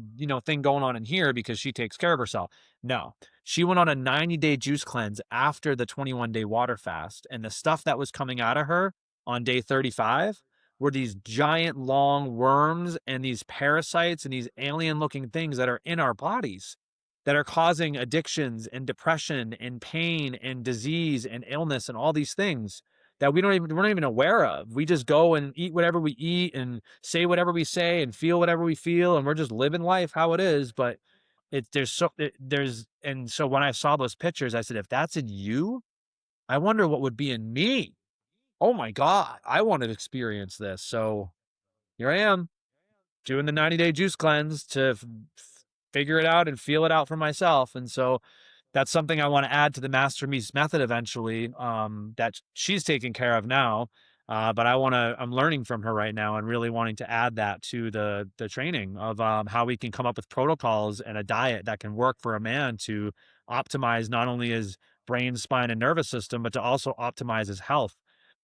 thing going on in here because she takes care of herself. No. She went on a 90-day juice cleanse after the 21-day water fast, and the stuff that was coming out of her on day 35 were these giant long worms and these parasites and these alien looking things that are in our bodies, that are causing addictions and depression and pain and disease and illness and all these things that we're not even aware of. We just go and eat whatever we eat and say whatever we say and feel whatever we feel, and we're just living life how it is. But and so when I saw those pictures, I said, if that's in you, I wonder what would be in me. Oh my God, I want to experience this. So here I am, doing the 90-day juice cleanse to figure it out and feel it out for myself. And so that's something I want to add to the Master Me's method eventually, that she's taking care of now. But I'm learning from her right now and really wanting to add that to the training of how we can come up with protocols and a diet that can work for a man to optimize not only his brain, spine, and nervous system, but to also optimize his health.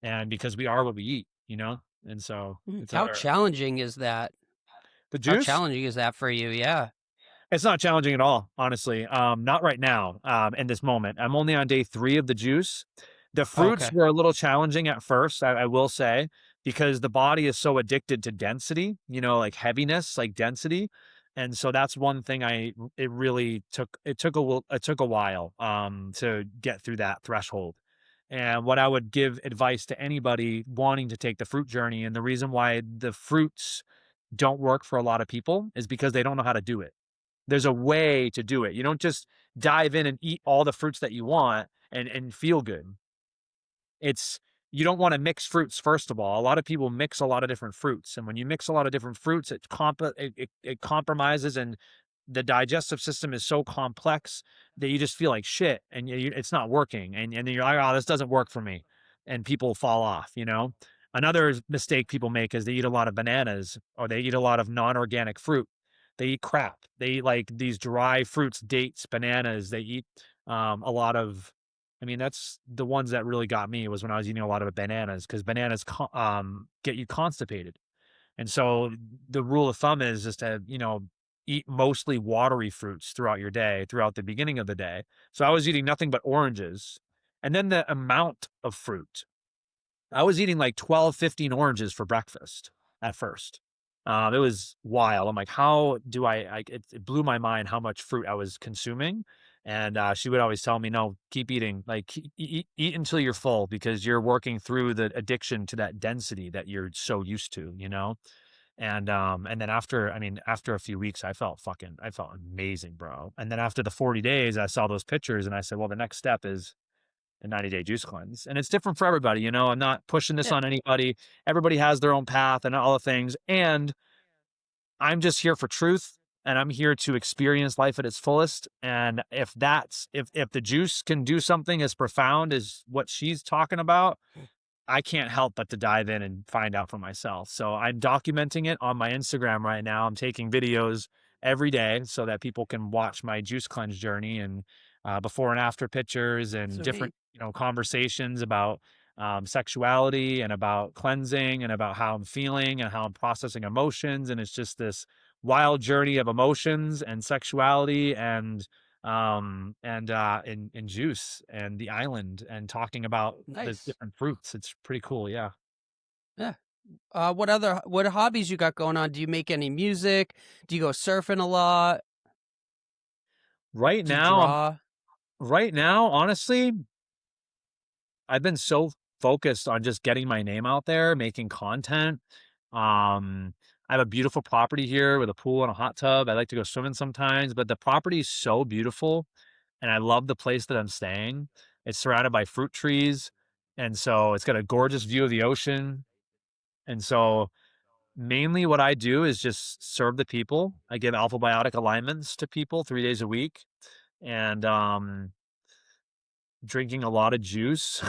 And because we are what we eat, and so it's How our challenging is that? the How juice. challenging is that for you? Yeah. It's not challenging at all, honestly. Not right now, in this moment. I'm only on day 3 of the juice. The fruits Okay. were a little challenging at first, I will say, because the body is so addicted to density, like heaviness, like density. And so that's one thing it really it took a while, to get through that threshold. And what I would give advice to anybody wanting to take the fruit journey, and the reason why the fruits don't work for a lot of people, is because they don't know how to do it. There's a way to do it. You don't just dive in and eat all the fruits that you want and feel good. It's you don't wanna mix fruits, first of all. A lot of people mix a lot of different fruits, and when you mix a lot of different fruits, it compromises, and the digestive system is so complex that you just feel like shit, and it's not working, and then you're like, "Oh, this doesn't work for me," and people fall off, you know? Another mistake people make is they eat a lot of bananas, or they eat a lot of non-organic fruit. They eat crap. They eat, like, these dry fruits, dates, bananas. They eat, a lot of I mean, that's the ones that really got me was when I was eating a lot of bananas, because bananas get you constipated. And so the rule of thumb is just to, eat mostly watery fruits throughout your day, throughout the beginning of the day. So I was eating nothing but oranges. And then the amount of fruit. I was eating like 12, 15 oranges for breakfast at first. It was wild. I'm like, how do it blew my mind how much fruit I was consuming. And she would always tell me, no, keep eating, like eat until you're full, because you're working through the addiction to that density that you're so used to, and then after a few weeks, I felt amazing, bro. And then after the 40 days, I saw those pictures and I said, well, the next step is a 90-day juice cleanse. And it's different for everybody, I'm not pushing this Yeah. on anybody. Everybody has their own path and all the things. And I'm just here for truth, and I'm here to experience life at its fullest. And if the juice can do something as profound as what she's talking about, I can't help but to dive in and find out for myself. So I'm documenting it on my Instagram right now. I'm taking videos every day so that people can watch my juice cleanse journey, and before and after pictures and So different, neat. conversations about sexuality and about cleansing and about how I'm feeling and how I'm processing emotions. And it's just this wild journey of emotions and sexuality and juice and the island and talking about the Nice. different fruits. It's pretty cool, yeah. Yeah. What hobbies you got going on? Do you make any music? Do you go surfing a lot? Right Do you now, I'm draw? right now, honestly, I've been so focused on just getting my name out there, making content. I have a beautiful property here with a pool and a hot tub. I like to go swimming sometimes, but the property is so beautiful, and I love the place that I'm staying. It's surrounded by fruit trees, and so it's got a gorgeous view of the ocean. And so mainly what I do is just serve the people. I give alpha biotic alignments to people 3 days a week, and, drinking a lot of juice.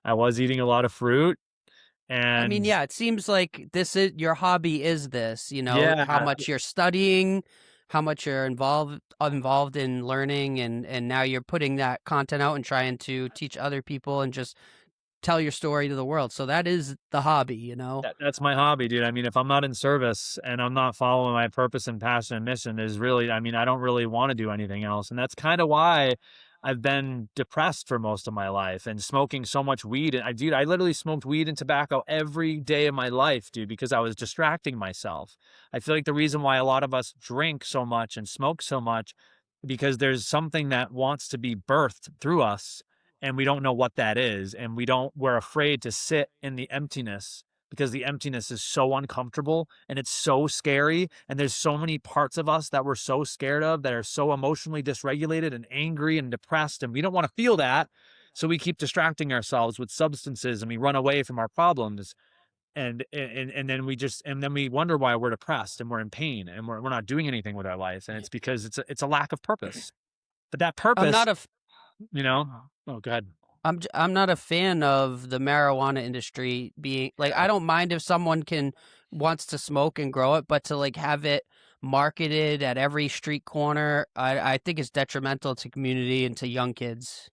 I was eating a lot of fruit, I mean, and yeah, it seems like this is your hobby is this, how yeah, much you're studying, how much you're involved in learning, and now you're putting that content out and trying to teach other people and just tell your story to the world. So that is the hobby. that's my hobby, dude. I mean, if I'm not in service and I'm not following my purpose and passion and mission, is really, I mean, I don't really want to do anything else. And that's kind of why I've been depressed for most of my life and smoking so much weed. And I literally smoked weed and tobacco every day of my life, dude, because I was distracting myself. I feel like the reason why a lot of us drink so much and smoke so much, because there's something that wants to be birthed through us, and we don't know what that is, and we're afraid to sit in the emptiness, because the emptiness is so uncomfortable and it's so scary, and there's so many parts of us that we're so scared of, that are so emotionally dysregulated and angry and depressed, and we don't want to feel that. So we keep distracting ourselves with substances, and we run away from our problems, and then we wonder why we're depressed and we're in pain and we're not doing anything with our life, and it's because it's a lack of purpose. But that I'm purpose, not a f- oh, go ahead. I'm not a fan of the marijuana industry being like I don't mind if someone can wants to smoke and grow it, but to like have it marketed at every street corner, I think it's detrimental to community and to young kids.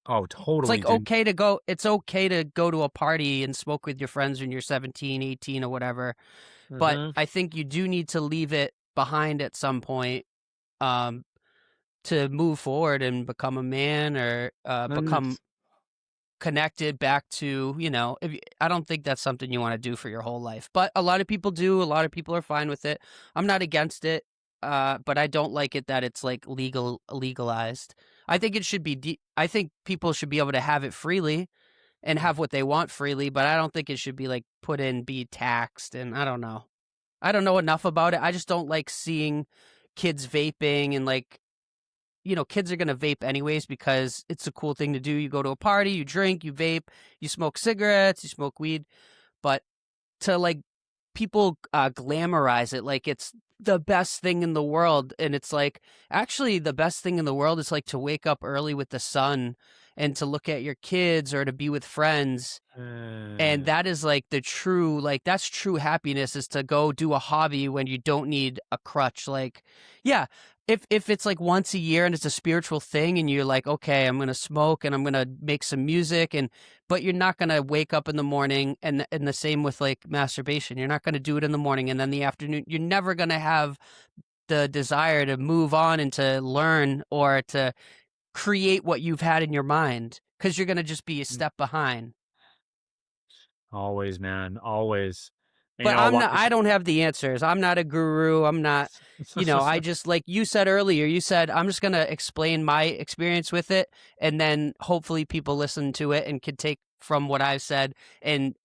Oh, It's totally, like dude. it's okay to go to a party and smoke with your friends when you're 17, 18 or whatever, but Mhm. I think you do need to leave it behind at some point um to move forward and become a man or Mm, become connected back to, I don't think that's something you want to do for your whole life. But a lot of people do. A lot of people are fine with it. I'm not against it. But I don't like it that it's like legalized. I think it should be I think people should be able to have it freely and have what they want freely, but I don't think it should be like be taxed, and I don't know. I don't know enough about it. I just don't like seeing kids vaping and like kids are gonna vape anyways because it's a cool thing to do. You go to a party, you drink, you vape, you smoke cigarettes, you smoke weed, but to, like, people, glamorize it like it's the best thing in the world, and it's like, actually, the best thing in the world is, like, to wake up early with the sun and to look at your kids or to be with friends, and Mm. that is, like, the true like, that's true happiness is to go do a hobby when you don't need a crutch, like yeah, if it's, like, once a year and it's a spiritual thing and you're like, "Okay, I'm gonna smoke and I'm gonna make some music," but you're not gonna wake up in the morning and the same with, like, masturbation, you're not gonna do it in the morning and then the afternoon you're never gonna have the desire to move on and to learn or to create what you've had in your mind because 'cause you're gonna just be a Mm. step behind. Always, man, always. And, But a lot I don't have the answers. I'm not a guru. I'm not, I just like you said earlier, you said I'm just going to explain my experience with it and then hopefully people listen to it and can take from what I've said and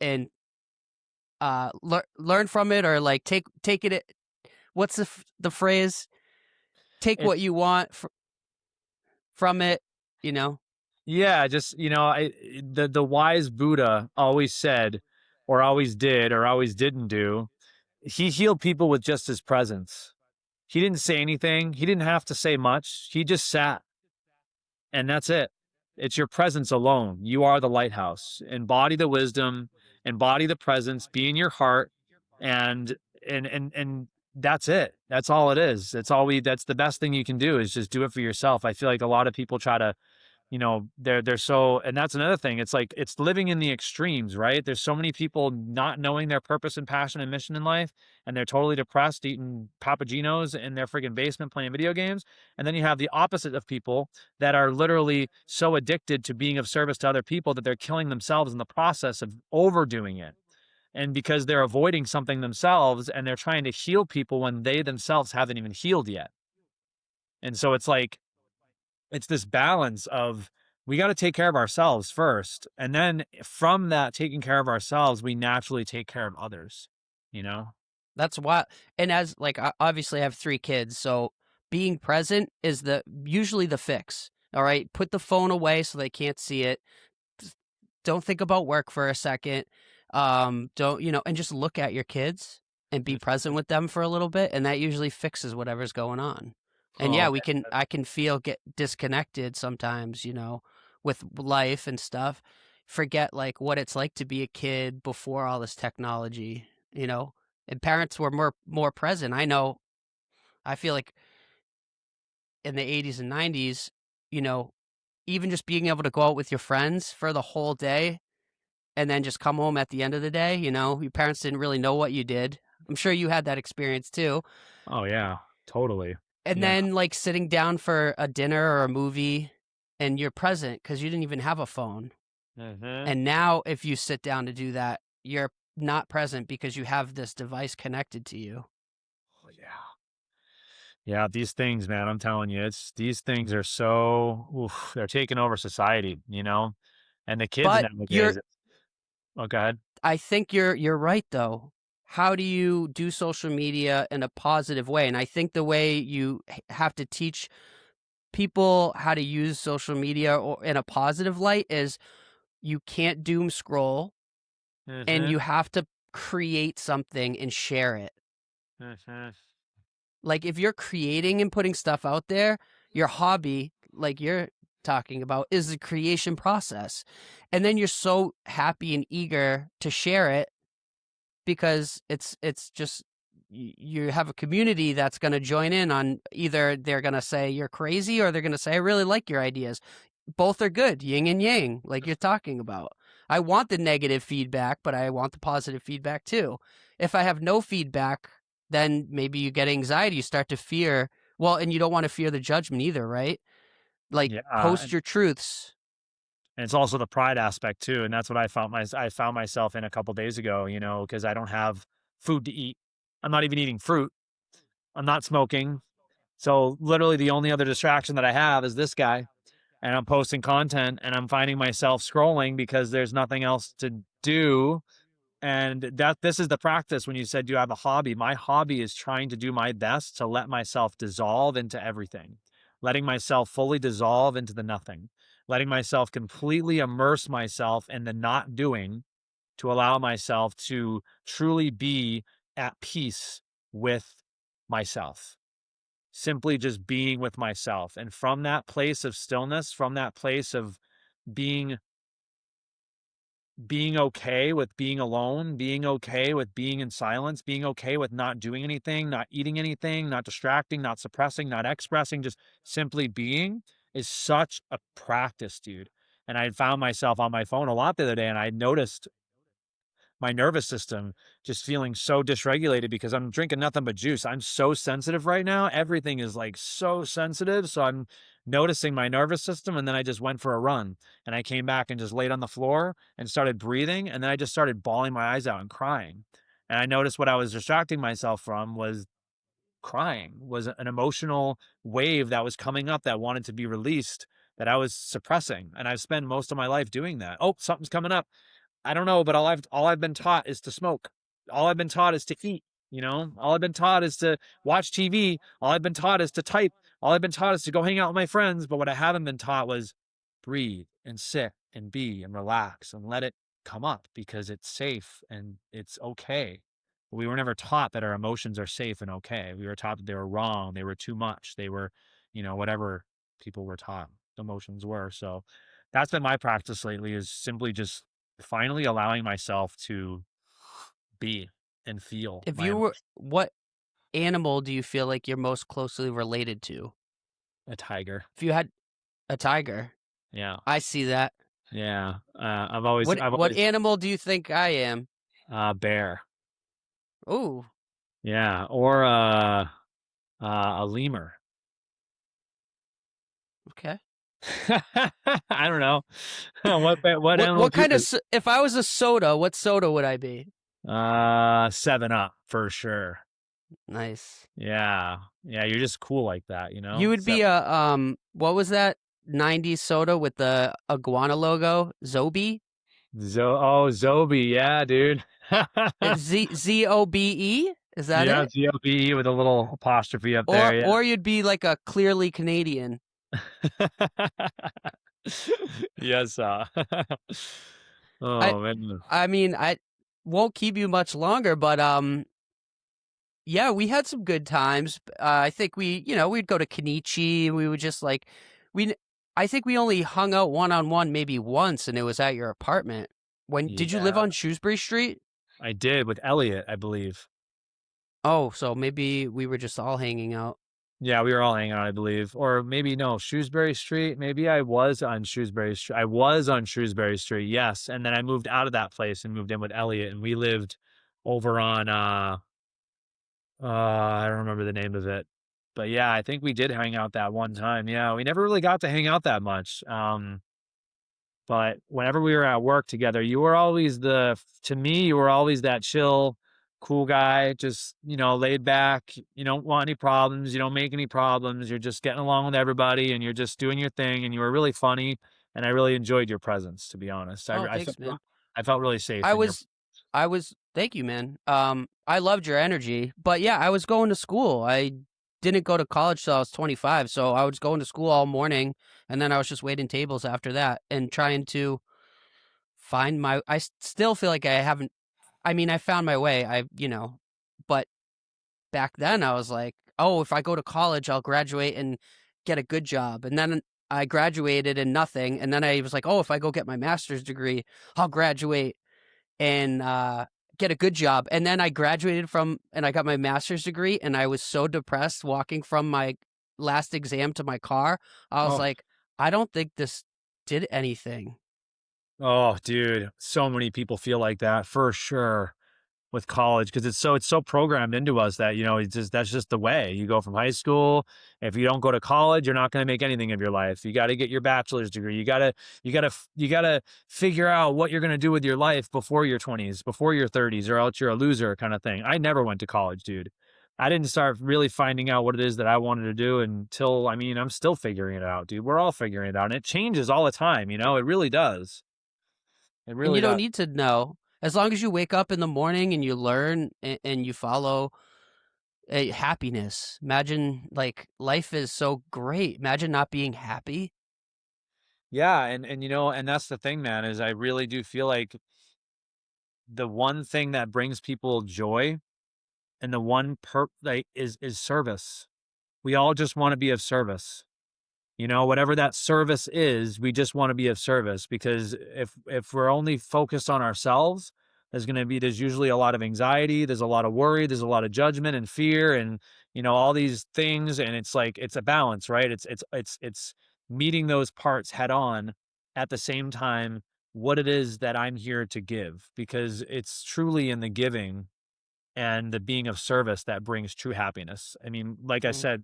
learn from it or like take it what's the phrase? Take it what you want from it, you know. Yeah, just, the wise Buddha always said, or always did, or always didn't do, he healed people with just his presence. He didn't say anything. He didn't have to say much. He just sat, and that's it. It's your presence alone. You are the lighthouse. Embody the wisdom, embody the presence, be in your heart, and and that's it. That's all it is. That's the best thing you can do is just do it for yourself. I feel like a lot of people try to, they're so, and that's another thing. It's like it's living in the extremes, right? There's so many people not knowing their purpose and passion and mission in life, and they're totally depressed eating papagenos in their friggin' basement playing video games. And then you have the opposite of people that are literally so addicted to being of service to other people that they're killing themselves in the process of overdoing it. And because they're avoiding something themselves and they're trying to heal people when they themselves haven't even healed yet. And so it's like it's this balance of we got to take care of ourselves first, and then from that taking care of ourselves we naturally take care of others, you know. That's why and as like obviously I have 3 kids, so being present is the usually the fix. All right? Put the phone away so they can't see it. Don't think about work for a second. Don't, and just look at your kids and be present with them for a little bit, and that usually fixes whatever's going on. And yeah, Oh I can feel get disconnected sometimes, with life and stuff. Forget like what it's like to be a kid before all this technology, and parents were more present. I feel like in the 80s and 90s, you know, even just being able to go out with your friends for the whole day and then just come home at the end of the day, your parents didn't really know what you did. I'm sure you had that experience too. oh yeah, totally. And Yeah. then like sitting down for a dinner or a movie and you're present because you didn't even have a phone. Hmm. And now if you sit down to do that, you're not present because you have this device connected to you. Oh yeah. Yeah, these things, man, I'm telling you, it's these things are so they're taking over society, and the kids But nowadays. Oh, go ahead. I think you're right though. How do you do social media in a positive way? And I think the way you have to teach people how to use social media or in a positive light is you can't doom scroll and Hmm. you have to create something and share it. Hmm. Like if you're creating and putting stuff out there, your hobby, like you're talking about, is the creation process. And then you're so happy and eager to share it because it's just you have a community that's going to join in on either they're going to say you're crazy or they're going to say I really like your ideas. Both are good, yin and yang, like you're talking about. I want the negative feedback, but I want the positive feedback too. If I have no feedback, then maybe you get anxiety, you start to fear. Well, and you don't want to fear the judgment either, right? Like Yeah. post your truths. And it's also the pride aspect too, and that's what I found myself in a couple days ago, because I don't have food to eat. I'm not even eating fruit. I'm not smoking. So literally the only other distraction that I have is this guy, and I'm posting content and I'm finding myself scrolling because there's nothing else to do. And that this is the practice when you said you have a hobby. My hobby is trying to do my best to let myself dissolve into everything. letting myself fully dissolve into the nothing, letting myself completely immerse myself in the not doing to allow myself to truly be at peace with myself. Simply just being with myself. And from that place of stillness, from that place of being being okay with being alone, being okay with being in silence, being okay with not doing anything, not eating anything, not distracting, not suppressing, not expressing, just simply being is such a practice, dude. And I had found myself on my phone a lot the other day, and I noticed my nervous system just feeling so dysregulated because I'm drinking nothing but juice. I'm so sensitive right now. Everything is like so sensitive. So I'm noticing my nervous system. And then I just went for a run and I came back and just laid on the floor and started breathing. And then I just started bawling my eyes out and crying. And I noticed what I was distracting myself from was crying, was an emotional wave that was coming up that wanted to be released that I was suppressing. And I've spent most of my life doing that. Oh, something's coming up. I don't know, but all I've been taught is to smoke. All I've been taught is to eat, you know? All I've been taught is to watch TV. All I've been taught is to type. All I've been taught is to go hang out with my friends, but what I haven't been taught was breathe and sit and be and relax and let it come up because it's safe and it's okay. We were never taught that our emotions are safe and okay. We were taught that they were wrong, they were too much, they were, whatever people were taught emotions were. So that's been my practice lately is simply just finally allowing myself to be and feel If my you were emotions. what animal do you feel like you're most closely related to? A tiger. If you had a tiger, Yeah. I see that. Yeah. I've always, What I've what always, animal do you think I am? bear. Ooh, Yeah. Or, a lemur. okay. I don't know. What animal What do kind of you, if I was a soda, what soda would I be? 7 Up for sure. Nice. Yeah. Yeah. You're just cool like that, You would So, be a what was that 90s soda with the iguana logo? Zobe? Zobi. Yeah, dude. Zobe? Is that Yeah, it? ZOB with a little apostrophe up there. Yeah. Or you'd be like a clearly Canadian. Yes. I Oh man. I mean, I won't keep you much longer, but yeah, we had some good times. I think we'd go to Kenichi and we would just like we I think we only hung out one on one maybe once and it was at your apartment. When did you live Yeah, on Shrewsbury Street? I did with Elliot, I believe. Oh, so maybe we were just all hanging out. Yeah, we were all hanging out, I believe, or maybe no, Shrewsbury Street. Maybe I was on Shrewsbury Street. I was on Shrewsbury Street, yes, and then I moved out of that place and moved in with Elliot, and we lived over on I don't remember the name of it, but yeah, I think we did hang out that one time. Yeah, we never really got to hang out that much. But whenever we were at work together, you were always to me, you were always that chill, cool guy, just, laid back. You don't want any problems. You don't make any problems. You're just getting along with everybody and you're just doing your thing. And you were really funny. And I really enjoyed your presence, to be honest. Oh, thanks, man. I felt really safe I in your, was I was thank you, man. I loved your energy. But yeah, I was going to school. I didn't go to college till I was 25, so I was going to school all morning and then I was just waiting tables after that and trying to find my still feel like I haven't I mean, I found my way. But back then I was like, "Oh, if I go to college, I'll graduate and get a good job." And then I graduated and nothing, and then I was like, "Oh, if I go get my master's degree, I'll graduate and get a good job." And then I graduated from and I got my master's degree and I was so depressed walking from my last exam to my car. I was oh, like, "I don't think this did anything." oh, dude, so many people feel like that for sure. With college because it's so programmed into us that it's just that's just the way you go from high school. If you don't go to college, you're not going to make anything of your life. You got to get your bachelor's degree. You got to figure out what you're going to do with your life before your 20s, before your 30s, or else you're a loser kind of thing. I never went to college, dude. I didn't start really finding out what it is that I wanted to do until, I mean, I'm still figuring it out, dude. We're all figuring it out, and it changes all the time. It really does. It And really you don't does. need to know. As long as you wake up in the morning and you learn and you follow happiness. Imagine, like, life is so great. Imagine not being happy. Yeah, and and that's the thing, man, is I really do feel like the one thing that brings people joy and the one like is service. We all just want to be of service. Whatever that service is, we just want to be of service, because if we're only focused on ourselves, there's usually a lot of anxiety, there's a lot of worry, there's a lot of judgment and fear, and all these things, and it's like it's a balance, right? It's meeting those parts head on at the same time, what it is that I'm here to give, because it's truly in the giving and the being of service that brings true happiness. I mean, like I Mm. said,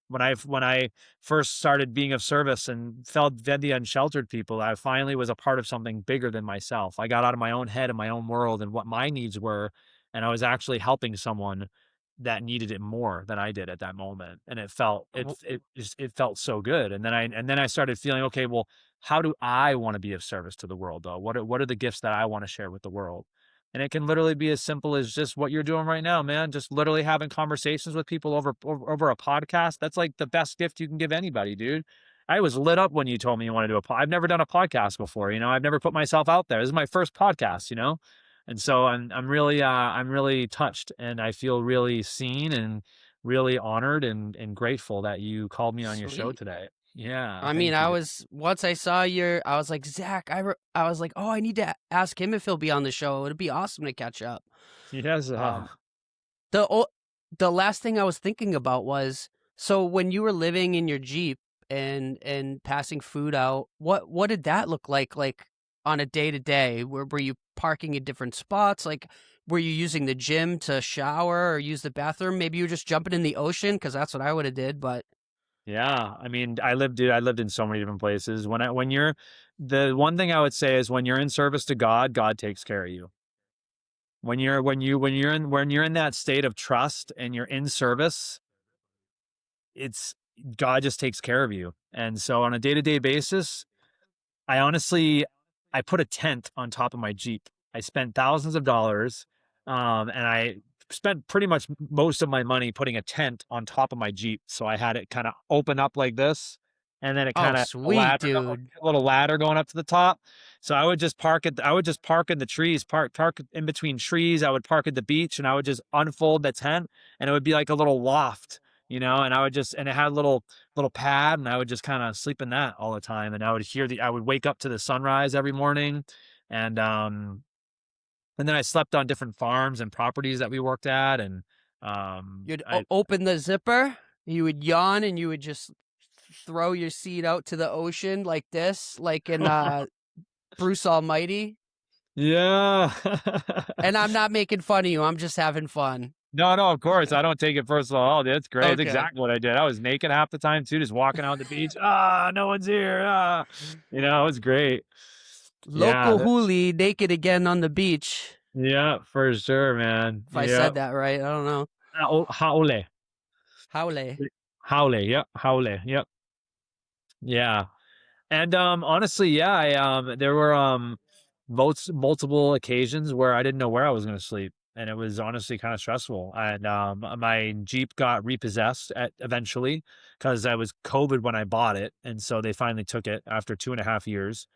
when I first started being of service and fed the unsheltered people, I finally was a part of something bigger than myself. I got out of my own head and my own world and what my needs were, and I was actually helping someone that needed it more than I did at that moment. And it felt so good. And then I started feeling, okay, well, how do I want to be of service to the world though? What are the gifts that I want to share with the world? And it can literally be as simple as just what you're doing right now, man. Just literally having conversations with people over a podcast. That's like the best gift you can give anybody, dude. I was lit up when you told me you want to do I've never done a podcast before, I've never put myself out there. This is my first podcast. And so I'm really touched, and I feel really seen and really honored and grateful that you called me on your show Sweet. today. Yeah, I mean, thank you. once I saw I was like, Zach, I was like, oh, I need to ask him if he'll be on the show. It'd be awesome to catch up. Yes, Um, the o- the last thing I was thinking about was, so when you were living in your Jeep and passing food out, what did that look like on a day to day? Were you parking in different spots? Like, were you using the gym to shower or use the bathroom? Maybe you were just jumping in the ocean, because that's what I would have did. But Yeah, I mean, I lived in so many different places. When you're the one thing I would say is when you're in service to God, God takes care of you. When you're in that state of trust and you're in service, it's God just takes care of you. And so on a day-to-day basis, I honestly I put a tent on top of my Jeep. I spent thousands of dollars, and I spent pretty much most of my money putting a tent on top of my Jeep. So I had it kind of open up like this, and then it oh, kind of sweet, dude. a little ladder going up to the top. So I would just park in the trees, park in between trees. I would park at the beach, and I would just unfold the tent, and it would be like a little loft. And and it had a little pad, and I would just kind of sleep in that all the time. And I would wake up to the sunrise every morning. And and then I slept on different farms and properties that we worked at. And You'd I open the zipper, you would yawn, and you would just throw your seat out to the ocean like this, like in Bruce Almighty. Yeah. And I'm not making fun of you. I'm just having fun. No, no, of course. I don't take it personal. Oh, that's great. It's Okay. exactly what I did. I was naked half the time too, just walking out on the beach. Ah, no one's here. It was great. Yeah, Local Huli naked again on the beach. yeah, for sure, man. If I Yeah. said that right, I don't know. Haole. Howley. Haole. Yep. Haole. Yep. Yeah. And honestly, yeah, there were multiple occasions where I didn't know where I was going to sleep, and it was honestly kind of stressful. And my Jeep got repossessed eventually, because I was COVID when I bought it, and so they finally took it after 2.5 years.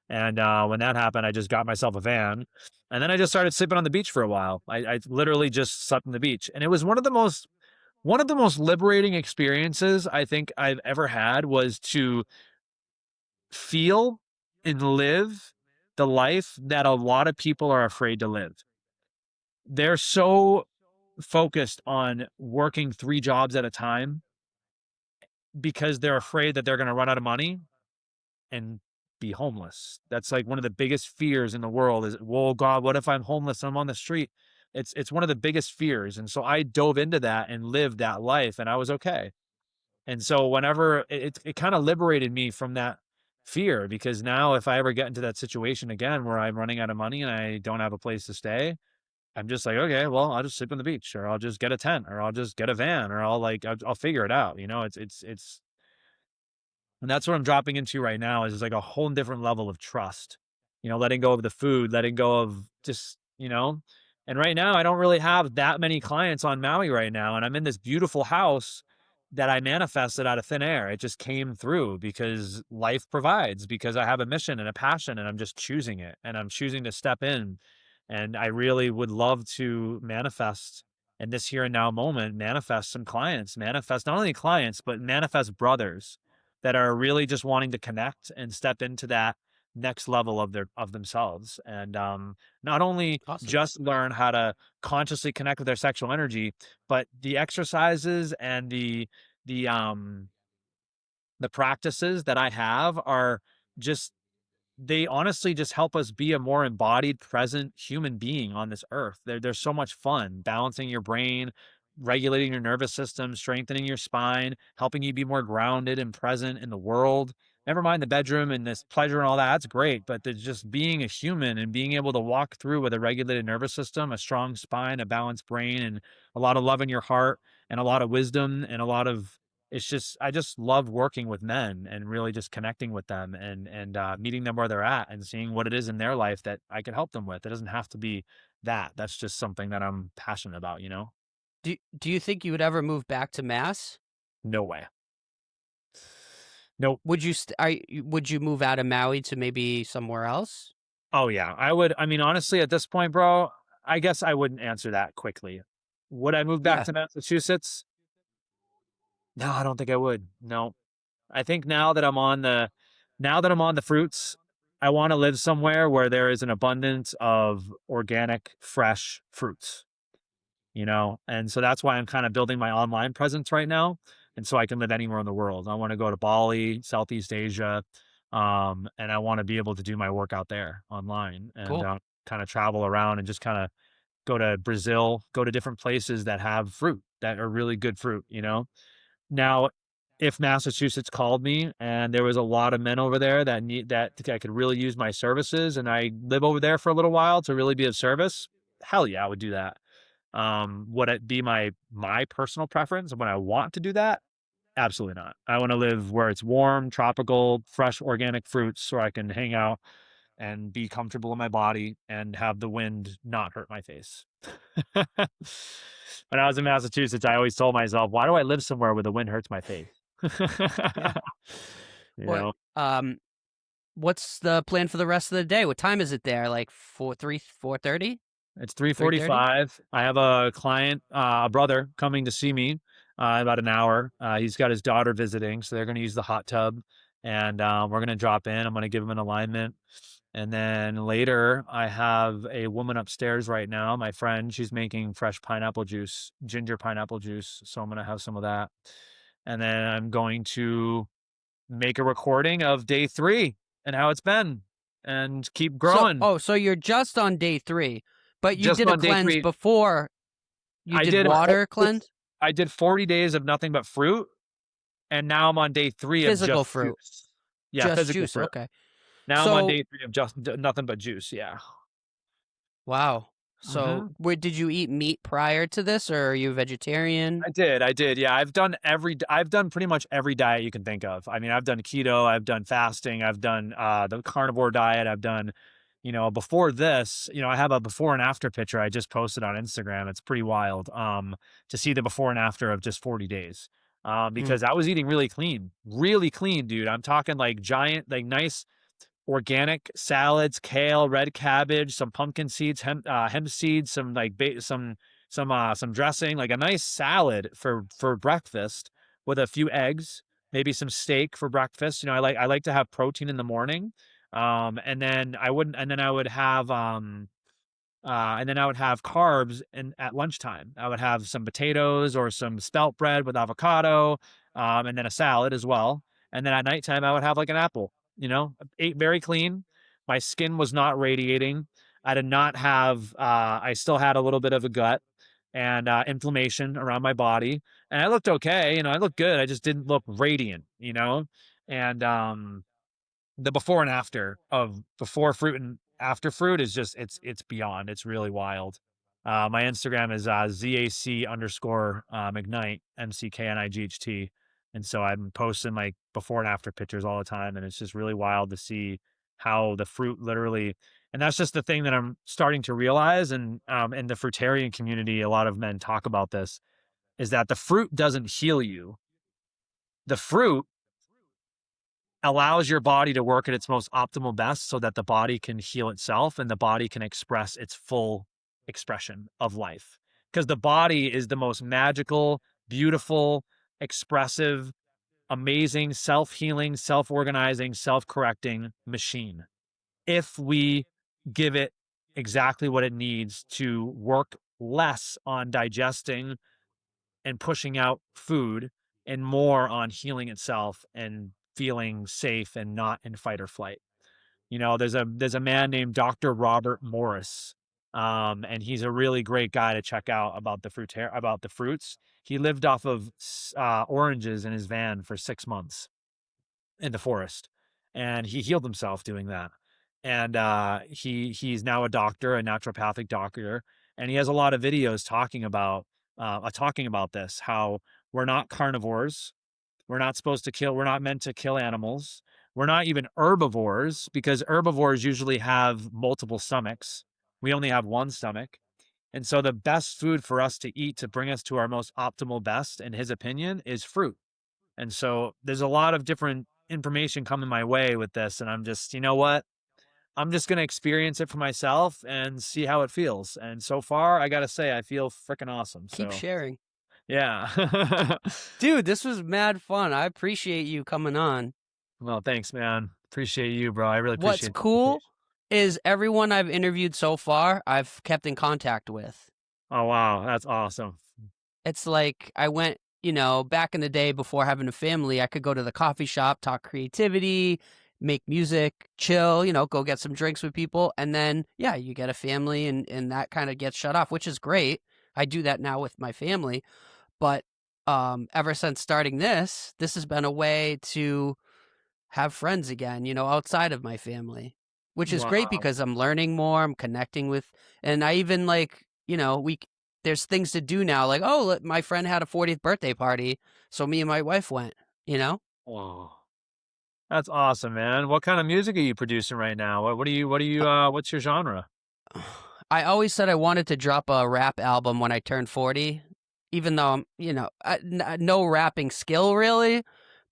And when that happened, I just got myself a van, and then I just started sleeping on the beach for a while. I literally just slept on the beach, and it was one of the most liberating experiences I think I've ever had, was to feel and live the life that a lot of people are afraid to live. They're so focused on working 3 jobs at a time because they're afraid that they're gonna run out of money and be homeless. That's like one of the biggest fears in the world is, "Well, God, what if I'm homeless? I'm on the street." It's one of the biggest fears, and so I dove into that and lived that life, and I was okay. And so whenever it kind of liberated me from that fear, because now if I ever get into that situation again where I'm running out of money and I don't have a place to stay, I'm just like, okay, well, I'll just sleep on the beach, or I'll just get a tent, or I'll just get a van, or I'll figure it out. And that's what I'm dropping into right now, is like a whole different level of trust. Letting go of the food, letting go of just, And right now, I don't really have that many clients on Maui right now, and I'm in this beautiful house that I manifested out of thin air. It just came through because life provides, because I have a mission and a passion, and I'm just choosing it, and I'm choosing to step in. And I really would love to manifest in this here and now moment, manifest some clients, manifest not only clients, but manifest brothers that are really just wanting to connect and step into that next level of themselves. And not only Awesome. just learn how to consciously connect with their sexual energy, but the exercises and the um the practices that I have are just they honestly just help us be a more embodied, present human being on this earth. They're so much fun, balancing your brain, regulating your nervous system, strengthening your spine, helping you be more grounded and present in the world. Never mind the bedroom and this pleasure and all that. That's great. But there's just being a human and being able to walk through with a regulated nervous system, a strong spine, a balanced brain, and a lot of love in your heart and a lot of wisdom and a lot of it's just I just love working with men and really just connecting with them and meeting them where they're at and seeing what it is in their life that I could help them with. It doesn't have to be that. That's just something that I'm passionate about, you know? Do you think you would ever move back to Mass? No way. Nope. Would you move out of Maui to maybe somewhere else? Oh yeah. I would I mean honestly at this point, bro, I guess I wouldn't answer that quickly. Would I move back Yeah. to Massachusetts? No, I don't think I would. No. I think now that I'm on the fruits, I want to live somewhere where there is an abundance of organic, fresh fruits, you know? And so that's why I'm kind of building my online presence right now. And so I can live anywhere in the world. I want to go to Bali, Southeast Asia, and I want to be able to do my work out there online and Cool. kind of travel around and just kind of go to Brazil, go to different places that have fruit that are really good fruit, you know? Now, if Massachusetts called me and there was a lot of men over there that could really use my services and I live over there for a little while to really be of service, hell yeah, I would do that. Would it be my personal preference when I want to do that? Absolutely not. I want to live where it's warm, tropical, fresh organic fruits where I can hang out and be comfortable in my body and have the wind not hurt my face. When I was in Massachusetts, I always told myself, "Why do I live somewhere where the wind hurts my face?" Yeah. You What know? what's the plan for the rest of the day? What time is it there? Like 4:30? It's 3:30? 3:45. I have a client, a brother coming to see me, about an hour. He's got his daughter visiting, so they're gonna use the hot tub, and, we're gonna drop in. I'm gonna give him an alignment, and then later, I have a woman upstairs right now, my friend, she's making fresh pineapple juice, ginger pineapple juice, so I'm gonna have some of that, and then I'm going to make a recording of day 3 and how it's been, and keep growing. So you're just on day 3, but you Just did a on day cleanse 3 before. You I did did water cleanse? I did 40 days of nothing but fruit, and now I'm on day 3 of Physical just fruit. juice. Yeah, Just physical juice, fruit. okay. Now I'm on So day 3 of just nothing but juice, yeah. wow. So, Mhm. where did you eat meat prior to this, or are you vegetarian? I did, yeah, I've done pretty much every diet you can think of. I mean, I've done keto, I've done fasting, I've done, the carnivore diet, I've done before this, I have a before and after picture I just posted on Instagram, it's pretty wild, to see the before and after of just 40 days, Mm. because I was eating really clean, dude. I'm talking, like, giant, like, nice organic salads, kale, red cabbage, some pumpkin seeds, hemp seeds, some like some dressing, like a nice salad for breakfast with a few eggs, maybe some steak for breakfast. I like to have protein in the morning. And then I wouldn't and then I would have carbs at lunchtime. I would have some potatoes or some spelt bread with avocado, and then a salad as well. And then at nighttime, I would have like an apple. Ate very clean. My skin was not radiating. I did not have. I still had a little bit of a gut and inflammation around my body, and I looked okay. I looked good. I just didn't look radiant. And the before and after of before fruit and after fruit is just it's beyond. It's really wild. My Instagram is ZAC underscore McKnight, MCKNIGHT. And so I'm posting like before and after pictures all the time. And it's just really wild to see how the fruit literally And that's just the thing that I'm starting to realize. And in the fruitarian community, a lot of men talk about this, is that the fruit doesn't heal you. The fruit allows your body to work at its most optimal best so that the body can heal itself and the body can express its full expression of life. Because the body is the most magical, beautiful, expressive, amazing, self healing, self organizing, self correcting machine. If we give it exactly what it needs to work less on digesting and pushing out food and more on healing itself and feeling safe and not in fight or flight. You know, there's a man named Dr. Robert Morris, and he's a really great guy to check out about about the fruits. He lived off of oranges in his van for 6 months in the forest, and he healed himself doing that. And he's now a doctor, a naturopathic doctor, and he has a lot of videos talking about this, how we're not carnivores, we're not supposed to kill, we're not meant to kill animals, we're not even herbivores, because herbivores usually have multiple stomachs. We only have one stomach. And so the best food for us to eat to bring us to our most optimal best, in his opinion, is fruit. And so there's a lot of different information coming my way with this. And I'm just, you know what? I'm just going to experience it for myself and see how it feels. And so far, I got to say, I feel freaking awesome. Keep So, sharing. yeah. Dude, this was mad fun. I appreciate you coming on. Well, thanks, man. Appreciate you, bro. I really What's appreciate the cool invitation. is everyone I've interviewed so far, I've kept in contact with. Oh, wow. That's awesome. It's like I went, back in the day before having a family, I could go to the coffee shop, talk creativity, make music, chill, go get some drinks with people. And then, yeah, you get a family and that kind of gets shut off, which is great. I do that now with my family. But ever since starting this has been a way to have friends again, outside of my family, which is great Wow. because I'm learning more, I'm connecting with, and I even like, there's things to do now. Like, oh, my friend had a 40th birthday party. So me and my wife went, you know? Wow. That's awesome, man. What kind of music are you producing right now? What's your genre? I always said I wanted to drop a rap album when I turned 40, even though I'm, no rapping skill really,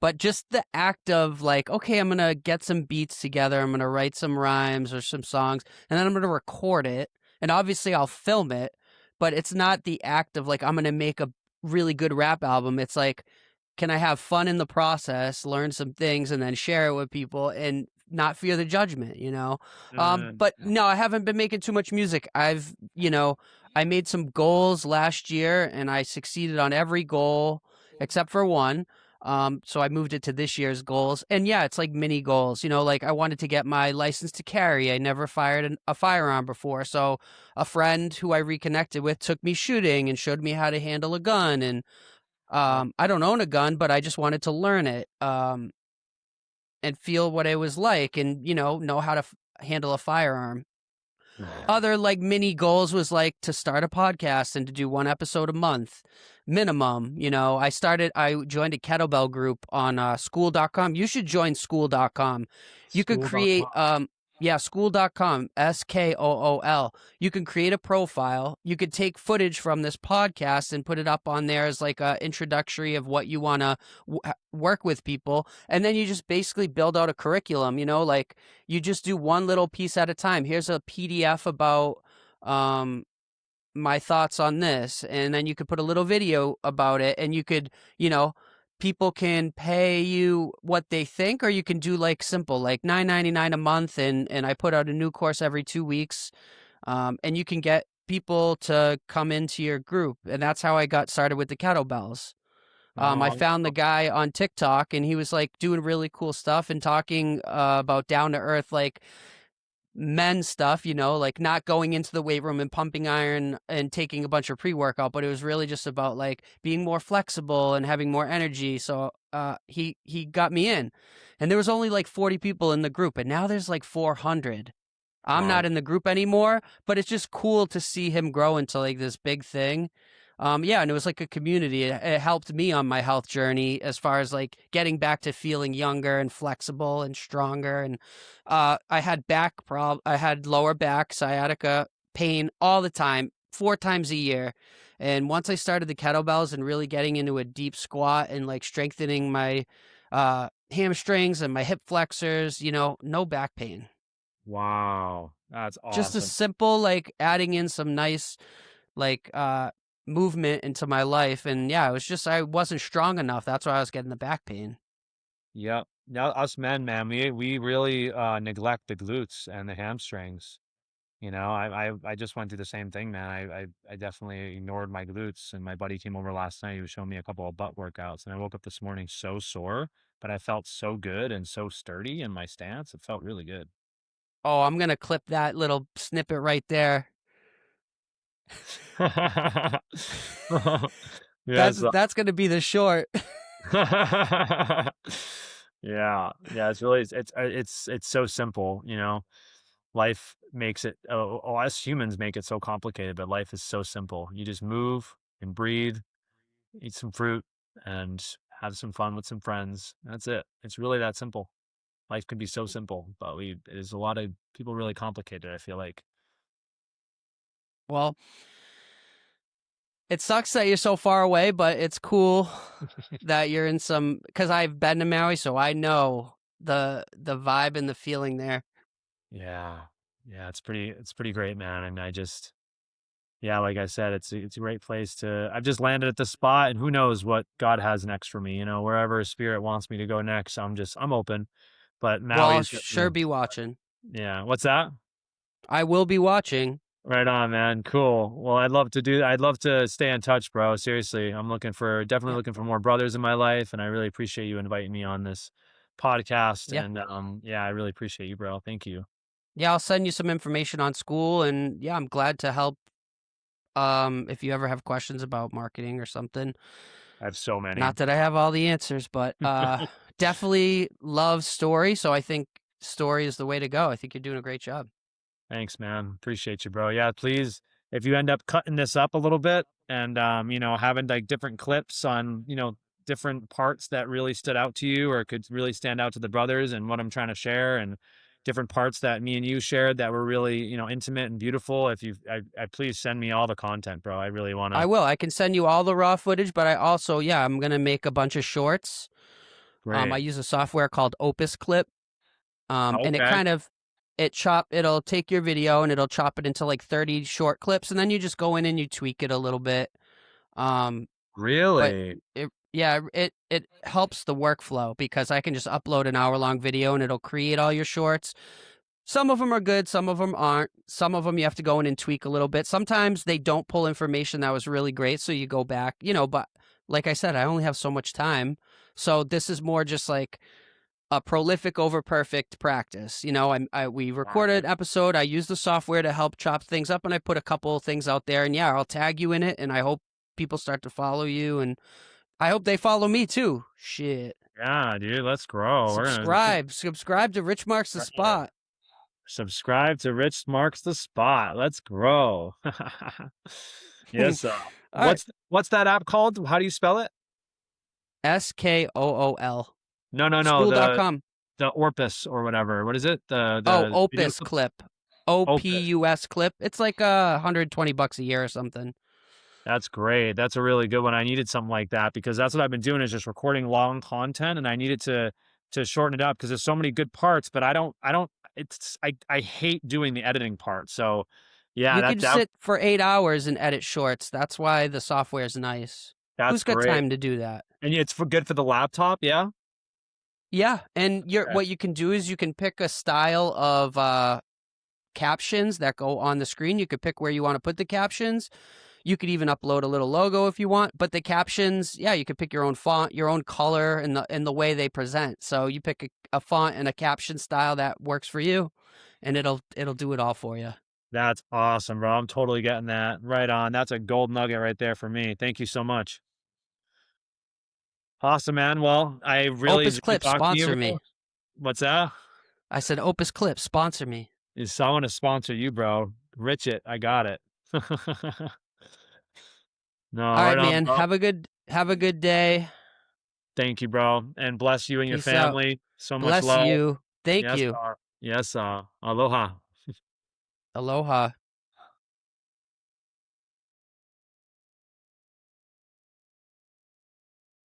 but just the act of like, okay, I'm going to get some beats together. I'm going to write some rhymes or some songs, and then I'm going to record it. And obviously I'll film it, but it's not the act of like, I'm going to make a really good rap album. It's like, can I have fun in the process, learn some things, and then share it with people and not fear the judgment? But Yeah. no, I haven't been making too much music. I made some goals last year and I succeeded on every goal except for one. So I moved it to this year's goals. And yeah, it's like mini goals, like I wanted to get my license to carry. I never fired a firearm before. So a friend who I reconnected with took me shooting and showed me how to handle a gun. And I don't own a gun, but I just wanted to learn it and feel what it was like and, know how to handle a firearm. Other like mini goals was like to start a podcast and to do one episode a month minimum. I joined a kettlebell group on school.com. You should join school.com. You could create, School.com. yeah, school.com, SKOOL. You can create a profile. You could take footage from this podcast and put it up on there as like a introductory of what you want to work with people. And then you just basically build out a curriculum, like you just do one little piece at a time. Here's a PDF about my thoughts on this, and then you could put a little video about it, and you could, people can pay you what they think, or you can do like simple, like $9.99 a month, and I put out a new course every 2 weeks, and you can get people to come into your group, and that's how I got started with the kettlebells. I Oh, found the guy on TikTok, and he was like doing really cool stuff and talking about down to earth, like men stuff, like not going into the weight room and pumping iron and taking a bunch of pre-workout, but it was really just about like being more flexible and having more energy. So he got me in. And there was only like 40 people in the group, and now there's like 400. I'm wow. not in the group anymore, but it's just cool to see him grow into like this big thing. Yeah, and it was like a community. It helped me on my health journey as far as like getting back to feeling younger and flexible and stronger. And I had lower back sciatica pain all the time, 4 times a year. And once I started the kettlebells and really getting into a deep squat and like strengthening my hamstrings and my hip flexors, no back pain. Wow, that's Just a awesome. simple like adding in some nice like movement into my life, and yeah, it was just I wasn't strong enough. That's why I was getting the back pain. Yep. Now us men, man, we really neglect the glutes and the hamstrings. You know, I just went through the same thing, man. I definitely ignored my glutes, and my buddy came over last night. He was showing me a couple of butt workouts, and I woke up this morning so sore, but I felt so good and so sturdy in my stance. It felt really good. Oh, I'm gonna clip that little snippet right there. Yes. That's gonna be the short. Yeah, yeah. It's really it's so simple. You know, life makes it. Us humans make it so complicated, but life is so simple. You just move and breathe, eat some fruit, and have some fun with some friends. That's it. It's really that simple. Life can be so simple, but there's a lot of people really complicate it, I feel like. Well, it sucks that you're so far away, but it's cool that you're in some because I've been to Maui, so I know the vibe and the feeling there. Yeah. Yeah, it's pretty great, man. And I just yeah, like I said, it's a great place to I've just landed at the spot and who knows what God has next for me, you know, wherever spirit wants me to go next. I'm open. But Well, I'll Maui's sure definitely be watching. yeah. What's that? I will be watching. Right on, man. Cool. Well, I'd love to stay in touch, bro. Seriously. Definitely Yeah, looking for more brothers in my life. And I really appreciate you inviting me on this podcast. yeah. And yeah, I really appreciate you, bro. Thank you. Yeah, I'll send you some information on school, and yeah, I'm glad to help. If you ever have questions about marketing or something, I have so not many. that I have all the answers, but definitely love story. So I think story is the way to go. I think you're doing a great job. Thanks, man. Appreciate you, bro. Yeah, please, if you end up cutting this up a little bit and you know, having like different clips on, you know, different parts that really stood out to you or could really stand out to the brothers and what I'm trying to share and different parts that me and you shared that were really, you know, intimate and beautiful. If you I please send me all the content, bro. I really want I to will. I can send you all the raw footage, but I also, yeah, I'm gonna make a bunch of shorts. I great. use a software called Opus Clip, and Okay. it'll take your video and it'll chop it into like 30 short clips, and then you just go in and you tweak it a little bit. Um, but Really? it helps the workflow because I can just upload an hour-long video and it'll create all your shorts. Some of them are good, some of them aren't. Some of them you have to go in and tweak a little bit. Sometimes they don't pull information that was really great, so you go back, but like I said, I only have so much time. So this is more just like a prolific over perfect practice. We recorded Wow. an episode. I use the software to help chop things up, and I put a couple of things out there. And yeah, I'll tag you in it, and I hope people start to follow you, and I hope they follow me too. Shit. Yeah, dude, let's grow. We're gonna Subscribe to Rich Marks the Spot. subscribe to Rich Marks the Spot. Let's grow. All Yes. right. What's that app called? How do you spell it? SKOOL. No, no, no. School.com. The Orpus or whatever. What is it? Oh, The video Opus clips. Clip. Opus. OPUS Clip. It's like $120 a year or something. That's great. That's a really good one. I needed something like that because that's what I've been doing is just recording long content, and I needed to shorten it up because there's so many good parts, but I don't. I hate doing the editing part. So yeah, You could that sit for 8 hours and edit shorts. That's why the software is nice. that's Who's got great. time to do that? And it's good for the laptop, yeah? Yeah, and Okay. what you can do is you can pick a style of captions that go on the screen. You could pick where you want to put the captions. You could even upload a little logo if you want, but the captions, yeah, you could pick your own font, your own color, and the way they present. So you pick a font and a caption style that works for you, and it'll do it all for you. That's awesome, bro. I'm totally getting that. Right on. That's a gold nugget right there for me. Thank you so much. Awesome, man. Well, I really Opus enjoyed Clips talking to you, sponsor bro. me. What's that? I said Opus Clips sponsor me. Is I want to sponsor you, bro. Rich it. I got it. No, All right right, on, man. bro. Have a good day. Thank you, bro. And bless you and your Peace out. family. So much Bless love. you. Thank Yes, you. sir. Yes, sir. Aloha. Aloha.